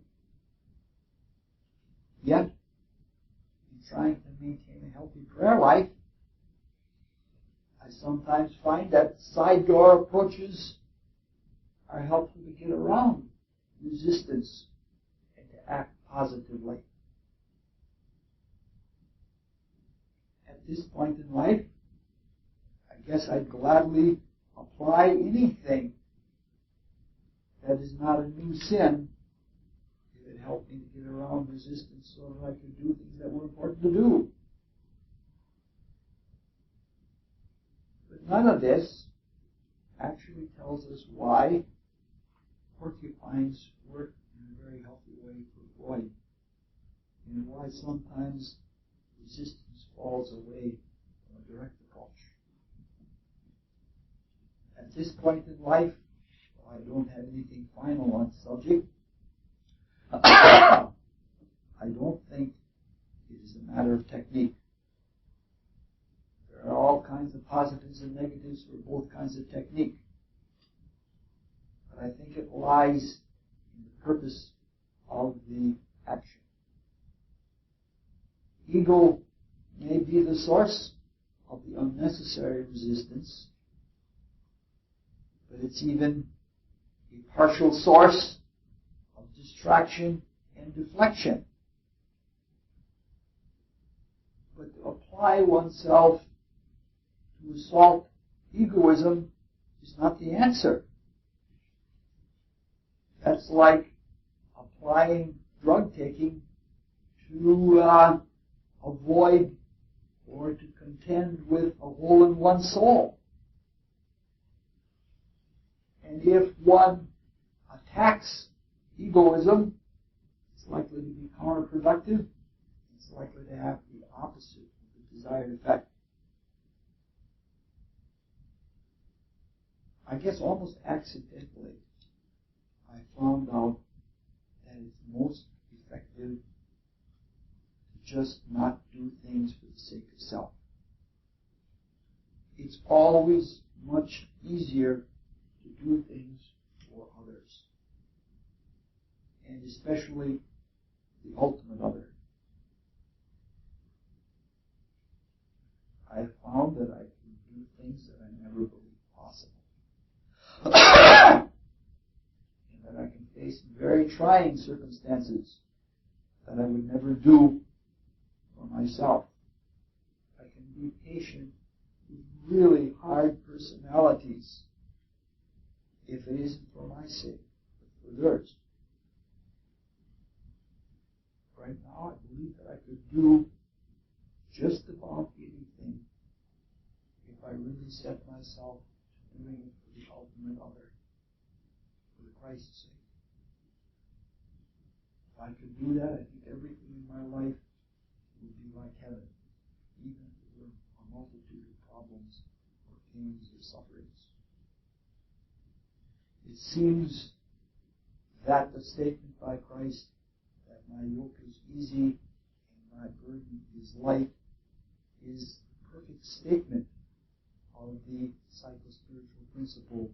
Yet, in trying to maintain a healthy prayer life, I sometimes find that side door approaches are helpful to get around resistance and to act positively. At this point in life, I guess I'd gladly apply anything that is not a new sin if it helped me to get around resistance so that I could do things that were important to do. But none of this actually tells us why porcupines work in a very healthy way for Freud, and why sometimes resistance falls away from a direct approach. At this point in life, I don't have anything final on the subject. I don't think it is a matter of technique. There are all kinds of positives and negatives for both kinds of technique. But I think it lies in the purpose of the action. Ego may be the source of the unnecessary resistance, but it's even a partial source of distraction and deflection. But to apply oneself to assault egoism is not the answer. That's like applying drug taking to avoid or to contend with a hole in one's soul. And if one attacks egoism, it's likely to be counterproductive. It's likely to have the opposite of the desired effect. I guess almost accidentally, I found out that it's most effective to just not do things for the sake of self. It's always much easier to do things for others, and especially the ultimate other. I have found that I can do things that I never believed possible. And that I can face very trying circumstances that I would never do for myself. I can be patient with really hard personalities if it isn't for my sake, but for theirs. Right now, I believe that I could do just about anything if I really set myself to doing it for the ultimate other, for the Christ's sake. If I could do that, I think everything in my life would be like heaven, even if there were a multitude of problems or pains or sufferings. It seems that the statement by Christ that my yoke is easy and my burden is light is the perfect statement of the psychospiritual principle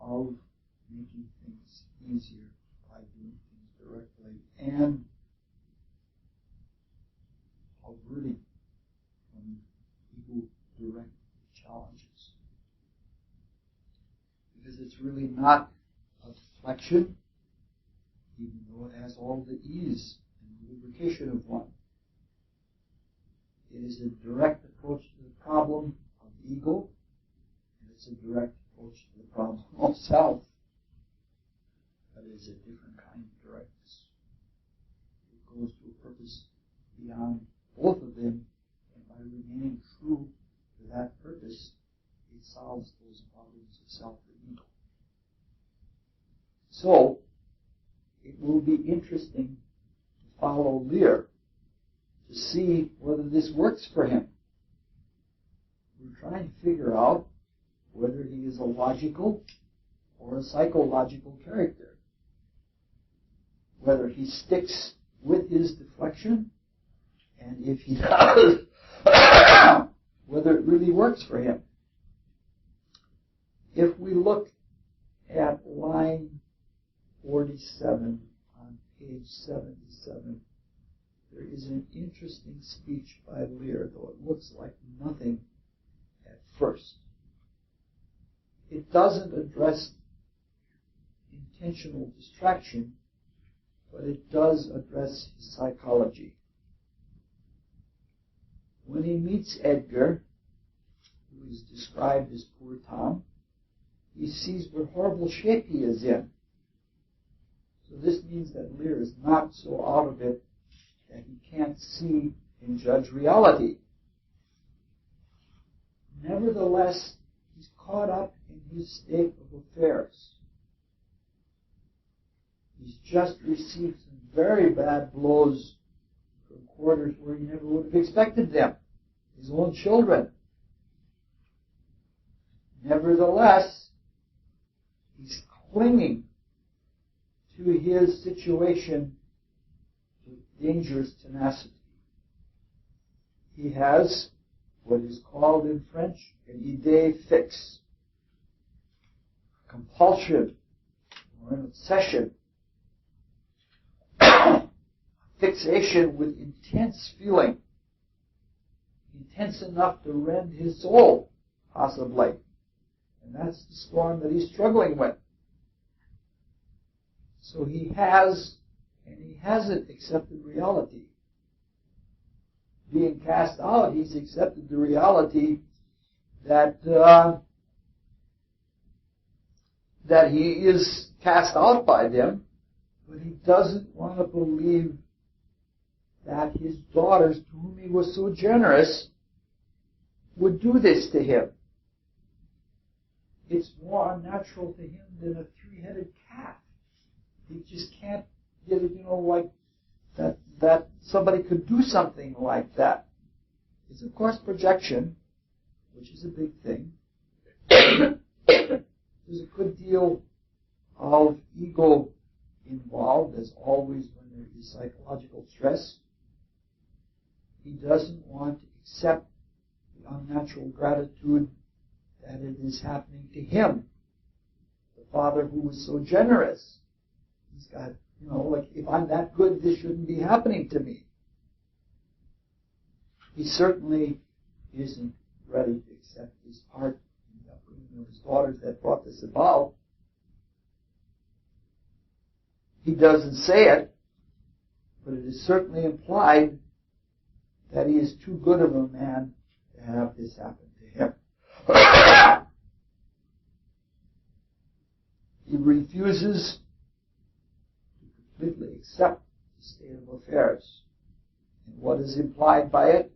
of making things easier by doing things directly and averting from ego-direct challenges. Because it's really not a deflection, even though it has all the ease and lubrication of one. It is a direct approach to the problem of ego, and it's a direct approach to the problem of self. But it is a different kind of directness. It goes to a purpose beyond both of them, and by remaining true to that purpose, it solves those problems of self and ego. So, it will be interesting to follow Lear to see whether this works for him. We're trying to figure out whether he is a logical or a psychological character. Whether he sticks with his deflection, and if he does, whether it really works for him. If we look at line 47 on page 77, there is an interesting speech by Lear, though it looks like nothing at first. It doesn't address intentional distraction, but it does address his psychology. When he meets Edgar, who is described as poor Tom, he sees what horrible shape he is in. So this means that Lear is not so out of it that he can't see and judge reality. Nevertheless, he's caught up in his state of affairs. He's just received some very bad blows from quarters where he never would have expected them, his own children. Nevertheless, he's clinging to his situation with dangerous tenacity. He has what is called in French an idée fixe, a compulsion or an obsession, a fixation with intense feeling, intense enough to rend his soul, possibly. And that's the storm that he's struggling with. So he has, and he hasn't accepted reality. Being cast out, he's accepted the reality that that he is cast out by them, but he doesn't want to believe that his daughters, to whom he was so generous, would do this to him. It's more unnatural to him than a three-headed calf. He just can't get it, like that somebody could do something like that. It's, of course, projection, which is a big thing. There's a good deal of ego involved, as always when there is psychological stress. He doesn't want to accept the unnatural gratitude that it is happening to him, the father who was so generous. He's got, if I'm that good, this shouldn't be happening to me. He certainly isn't ready to accept his part in the upbringing of his daughters that brought this about. He doesn't say it, but it is certainly implied that he is too good of a man to have this happen to him. He refuses to completely accept the state of affairs and what is implied by it,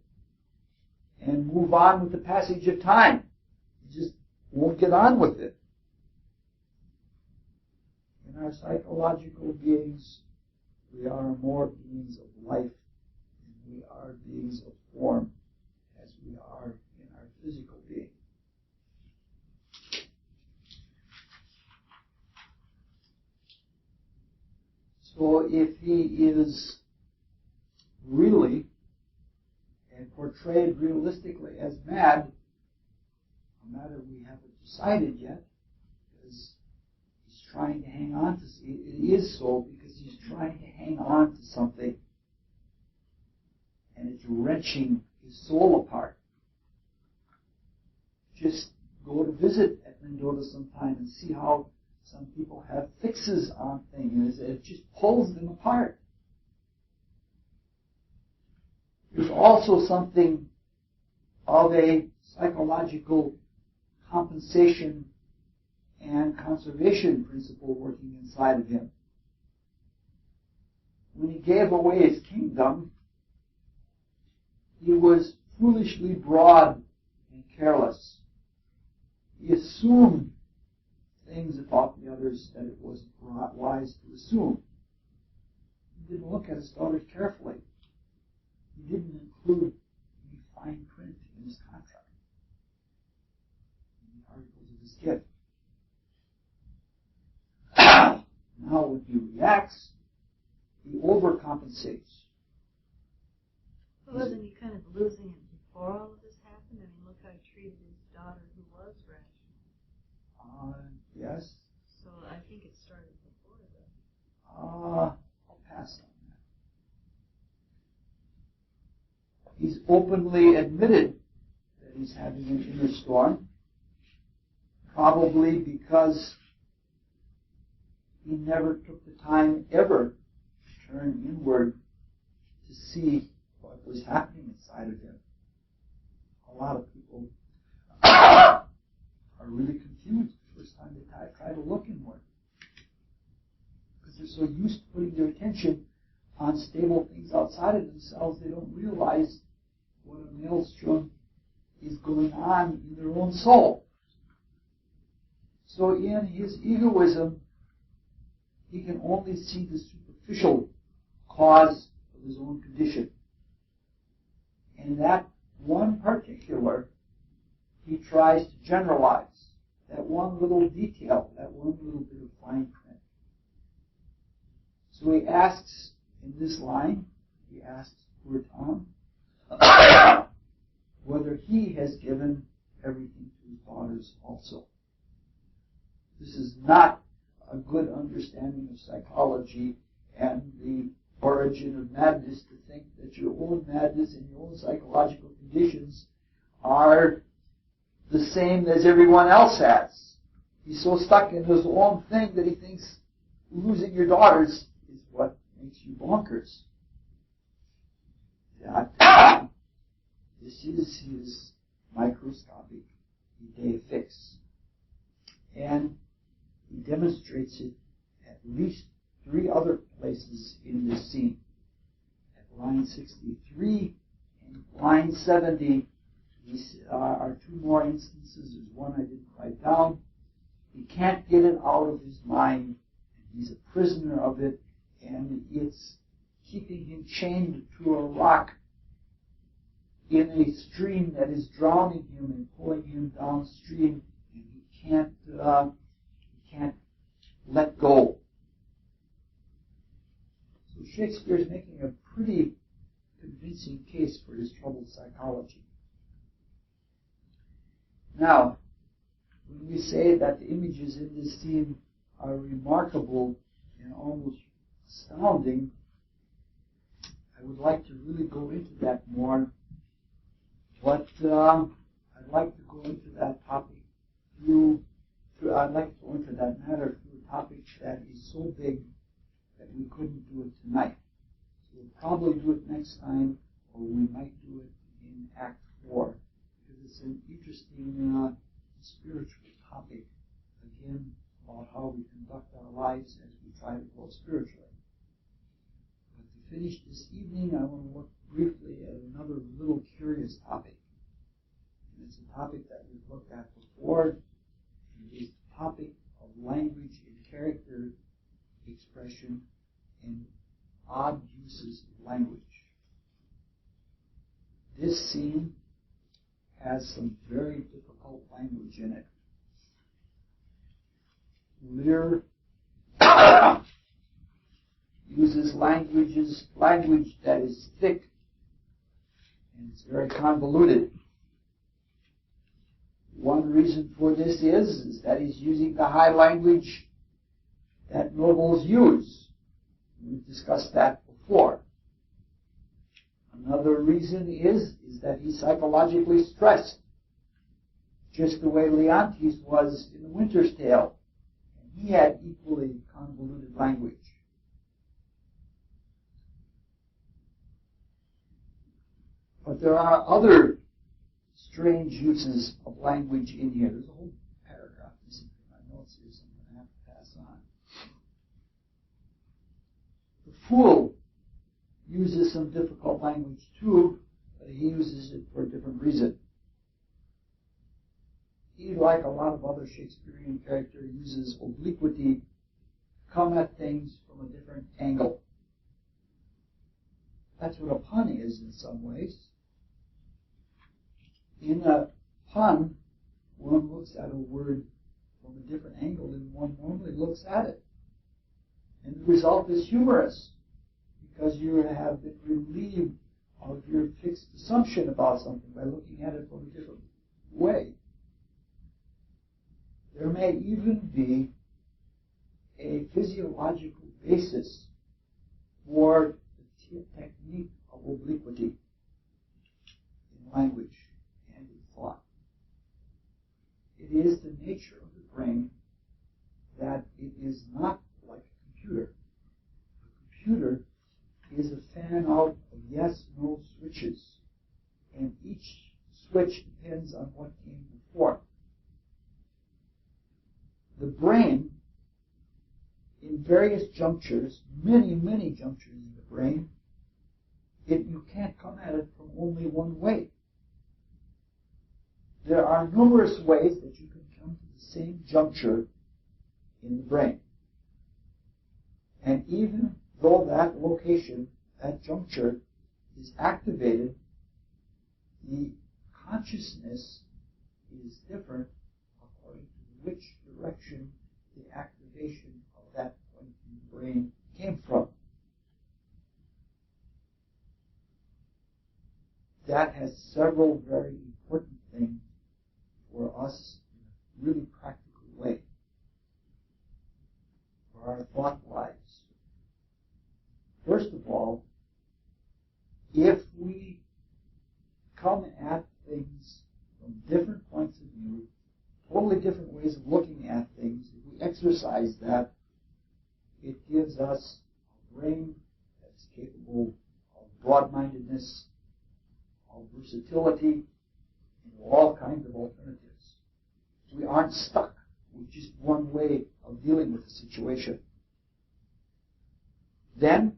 and move on with the passage of time. He just won't get on with it. In our psychological beings, we are more beings of life than we are beings of form as we are in our physical being. So if he is really and portrayed realistically as mad, a matter we haven't decided yet, because he's trying to hang on to, it is so because he's trying to hang on to something and it's wrenching his soul apart. Just go to visit at Mendota sometime and see how some people have fixes on things. It just pulls them apart. There's also something of a psychological compensation and conservation principle working inside of him. When he gave away his kingdom, he was foolishly broad and careless. He assumed things about the others that it wasn't wise to assume. He didn't look at his daughters carefully. He didn't include any fine print in his contract, in the articles of his gift. Now when he reacts, he overcompensates. But wasn't he kind of losing it before all of this happened? I mean, look how he treated his daughter who was rational. Yes. So I think it started before that. I'll pass on that. He's openly admitted that he's having an inner storm, probably because he never took the time ever to turn inward to see what was happening inside of him. A lot of people are really confused the first time they try to look inward, because they're so used to putting their attention on stable things outside of themselves, they don't realize what a maelstrom is going on in their own soul. So in his egoism, he can only see the superficial cause of his own condition. And that one particular, he tries to generalize. That one little detail, that one little bit of fine print. So he asks in this line, he asks poor Tom, whether he has given everything to his daughters also. This is not a good understanding of psychology and the origin of madness to think that your own madness and your own psychological conditions are the same as everyone else has. He's so stuck in his own thing that he thinks losing your daughters is what makes you bonkers. This is his microscopic idea fix. And he demonstrates it at least 3 other places in this scene. At line 63 and line 70, these are 2 more instances. There's one I didn't write down. He can't get it out of his mind. He's a prisoner of it, and it's keeping him chained to a rock in a stream that is drowning him and pulling him downstream, and he can't let go. So Shakespeare is making a pretty convincing case for his troubled psychology. Now, when we say that the images in this scene are remarkable and almost astounding, I would like to really go into that more. But I'd like to go into that topic I'd like to go into that matter through a topic that is so big that we couldn't do it tonight. So we'll probably do it next time, or we might do it in Act 4, because it's an interesting spiritual topic, again, about how we conduct our lives as we try to grow spiritually. But to finish this evening, I want to look briefly at another little curious topic. And it's a topic that we've looked at before, topic of language and character expression and odd uses of language. This scene has some very difficult language in it. Lear uses language that is thick and it's very convoluted. One reason for this is that he's using the high language that nobles use. We've discussed that before. Another reason is that he's psychologically stressed, just the way Leontes was in The Winter's Tale. And he had equally convoluted language. But there are other strange uses of language in here. There's a whole paragraph missing from my notes here, so I'm going to have to pass on. The fool uses some difficult language too, but he uses it for a different reason. He, like a lot of other Shakespearean characters, uses obliquity to come at things from a different angle. That's what a pun is in some ways. In a pun, one looks at a word from a different angle than one normally looks at it. And the result is humorous, because you have been relieved of your fixed assumption about something by looking at it from a different way. There may even be a physiological basis for the technique of obliquity in language and in thought. It is the nature of the brain that it is not like a computer. A computer is a fan out of yes-no switches, and each switch depends on what came before. The brain, in various junctures, many junctures in the brain, you can't come at it from only one way. There are numerous ways that you can come to the same juncture in the brain. And even though that location, that juncture, is activated, the consciousness is different according to which direction the activation of that point in the brain came from. That has several very important things for us in a really practical way for our thought lives. First of all, if we come at things from different points of view, totally different ways of looking at things, if we exercise that, it gives us a brain that's capable of broad-mindedness, of versatility, and all kinds of alternatives. We aren't stuck with just one way of dealing with the situation. Then,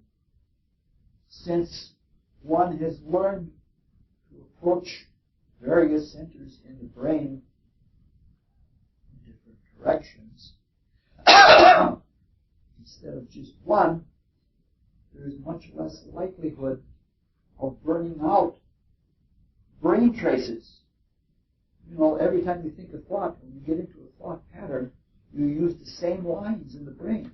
since one has learned to approach various centers in the brain in different directions, instead of just one, there is much less likelihood of burning out brain traces. You know, every time you think a thought, when you get into a thought pattern, you use the same lines in the brain.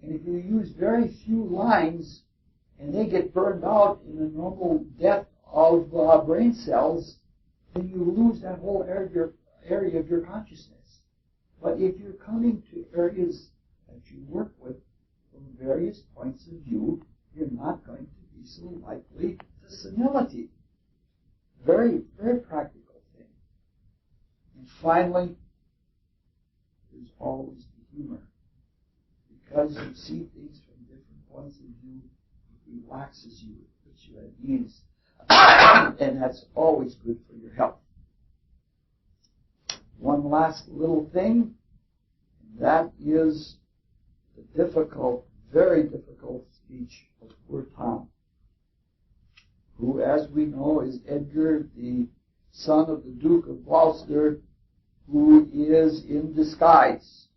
And if you use very few lines, and they get burned out in the normal death of brain cells, then you lose that whole area of your consciousness. But if you're coming to areas that you work with from various points of view, you're not going to be so likely to senility. Very, very practical thing. And finally, there's always the humor. Because you see things from different points of view, it relaxes you, it puts you at ease. And that's always good for your health. One last little thing, and that is the difficult, very difficult speech of poor Tom, who, as we know, is Edgar, the son of the Duke of Gloucester, who is in disguise.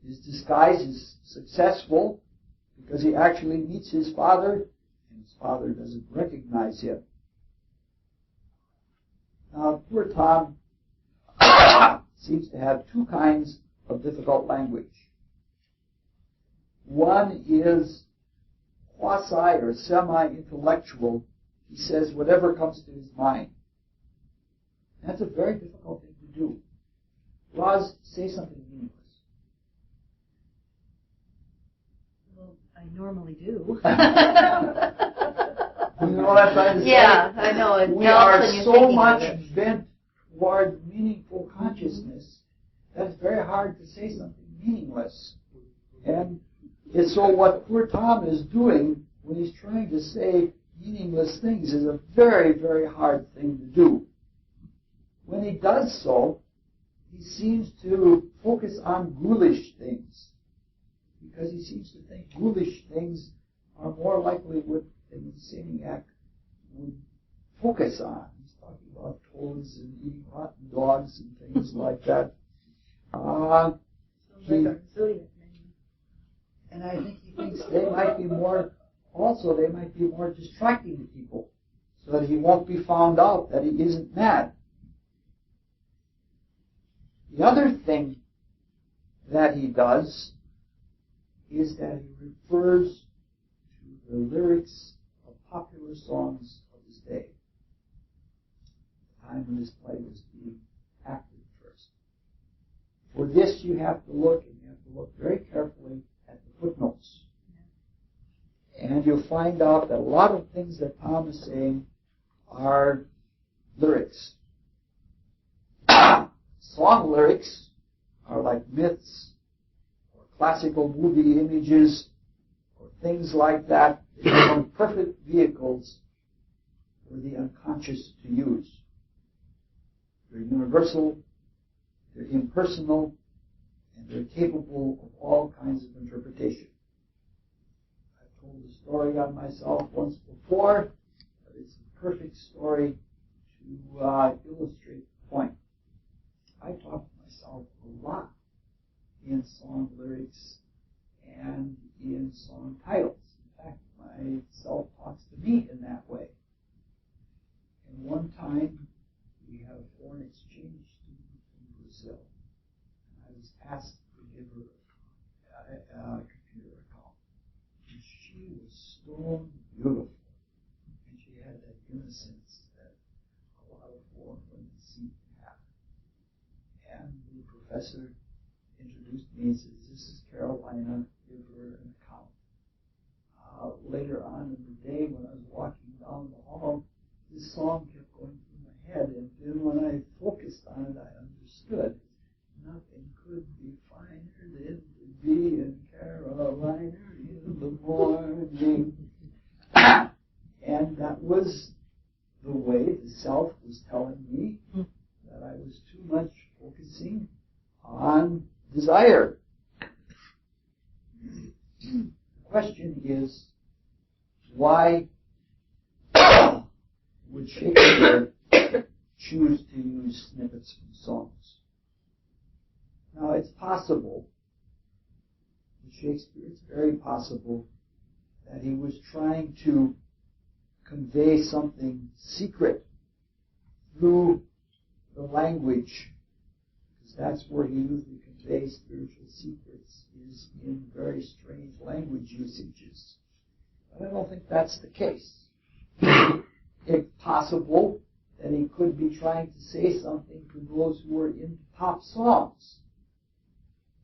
His disguise is successful because he actually meets his father, and his father doesn't recognize him. Now, poor Tom seems to have two kinds of difficult language. One is quasi or semi-intellectual. He says whatever comes to his mind. That's a very difficult thing to do. Roz, say something meaningless. Well, I normally do. You know what I'm trying to say? Yeah, I know. It We helps are when you're so thinking much of it. bent toward meaningful consciousness that it's very hard to say something meaningless. And so what poor Tom is doing when he's trying to say meaningless things is a very, very hard thing to do. When he does so, he seems to focus on ghoulish things, because he seems to think ghoulish things are more likely what an insaniac would focus on. He's talking about toads and eating rotten dogs and things like that. And I think he thinks they might be more distracting to people, so that he won't be found out that he isn't mad. The other thing that he does is that he refers to the lyrics of popular songs of his day, the time when this play was being acted first. For this you have to look very carefully at the footnotes. And you'll find out that a lot of things that Tom is saying are lyrics. Song lyrics are like myths or classical movie images or things like that. They become perfect vehicles for the unconscious to use. They're universal, they're impersonal, and they're capable of all kinds of interpretation. I've told the story on myself once before, but it's a perfect story to illustrate the point. I talk to myself a lot in song lyrics and in song titles. In fact, myself talks to me in that way. And one time, we had a foreign exchange student from Brazil. I was asked to give her a computer account. And she was so beautiful. And she had that innocence that a lot of foreign women seem to have. And the professor introduced me and says, "This is Carolina, give her an account." Later on in the day, when I was walking down the hall, this song kept going through my head, and then when I focused on it, I understood. Nothing could be finer than to be in Carolina in the morning. And that was the way the self was telling me that I was too much focusing on desire. The question is, why would Shakespeare choose to use snippets from songs? Now, it's possible, with Shakespeare, it's very possible that he was trying to convey something secret through the language, because that's where he usually conveys spiritual secrets, is in very strange language usages. But I don't think that's the case. It's possible that he could be trying to say something to those who are into pop songs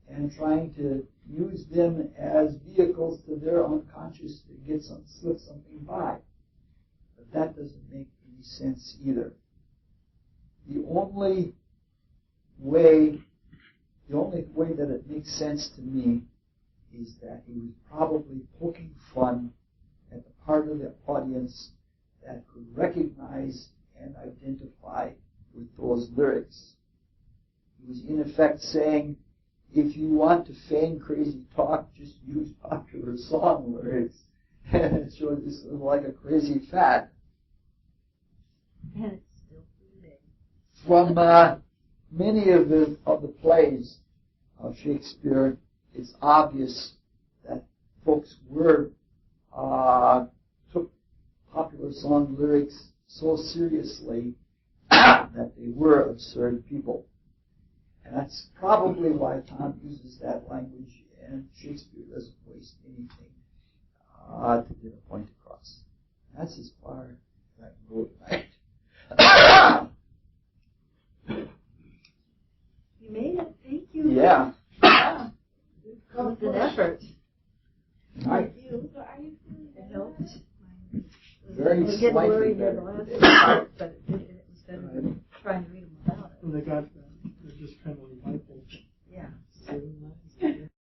and trying to use them as vehicles to their unconscious to slip something by. But that doesn't make any sense either. The only way that it makes sense to me is that he was probably poking fun at the part of the audience that could recognize and identify with those lyrics. He was in effect saying, if you want to feign crazy talk, just use popular song lyrics. So this is like a crazy fad. And it's still today. from many of the plays of Shakespeare, it's obvious that folks took popular song lyrics so seriously that they were absurd people. And that's probably why Tom uses that language, and Shakespeare doesn't waste anything to get a point across. That's as far as I can go tonight. You made it. Thank you. Yeah. It was an effort. Right. So are you feeling It helped. Very I was getting slightly worried better. the last part, but it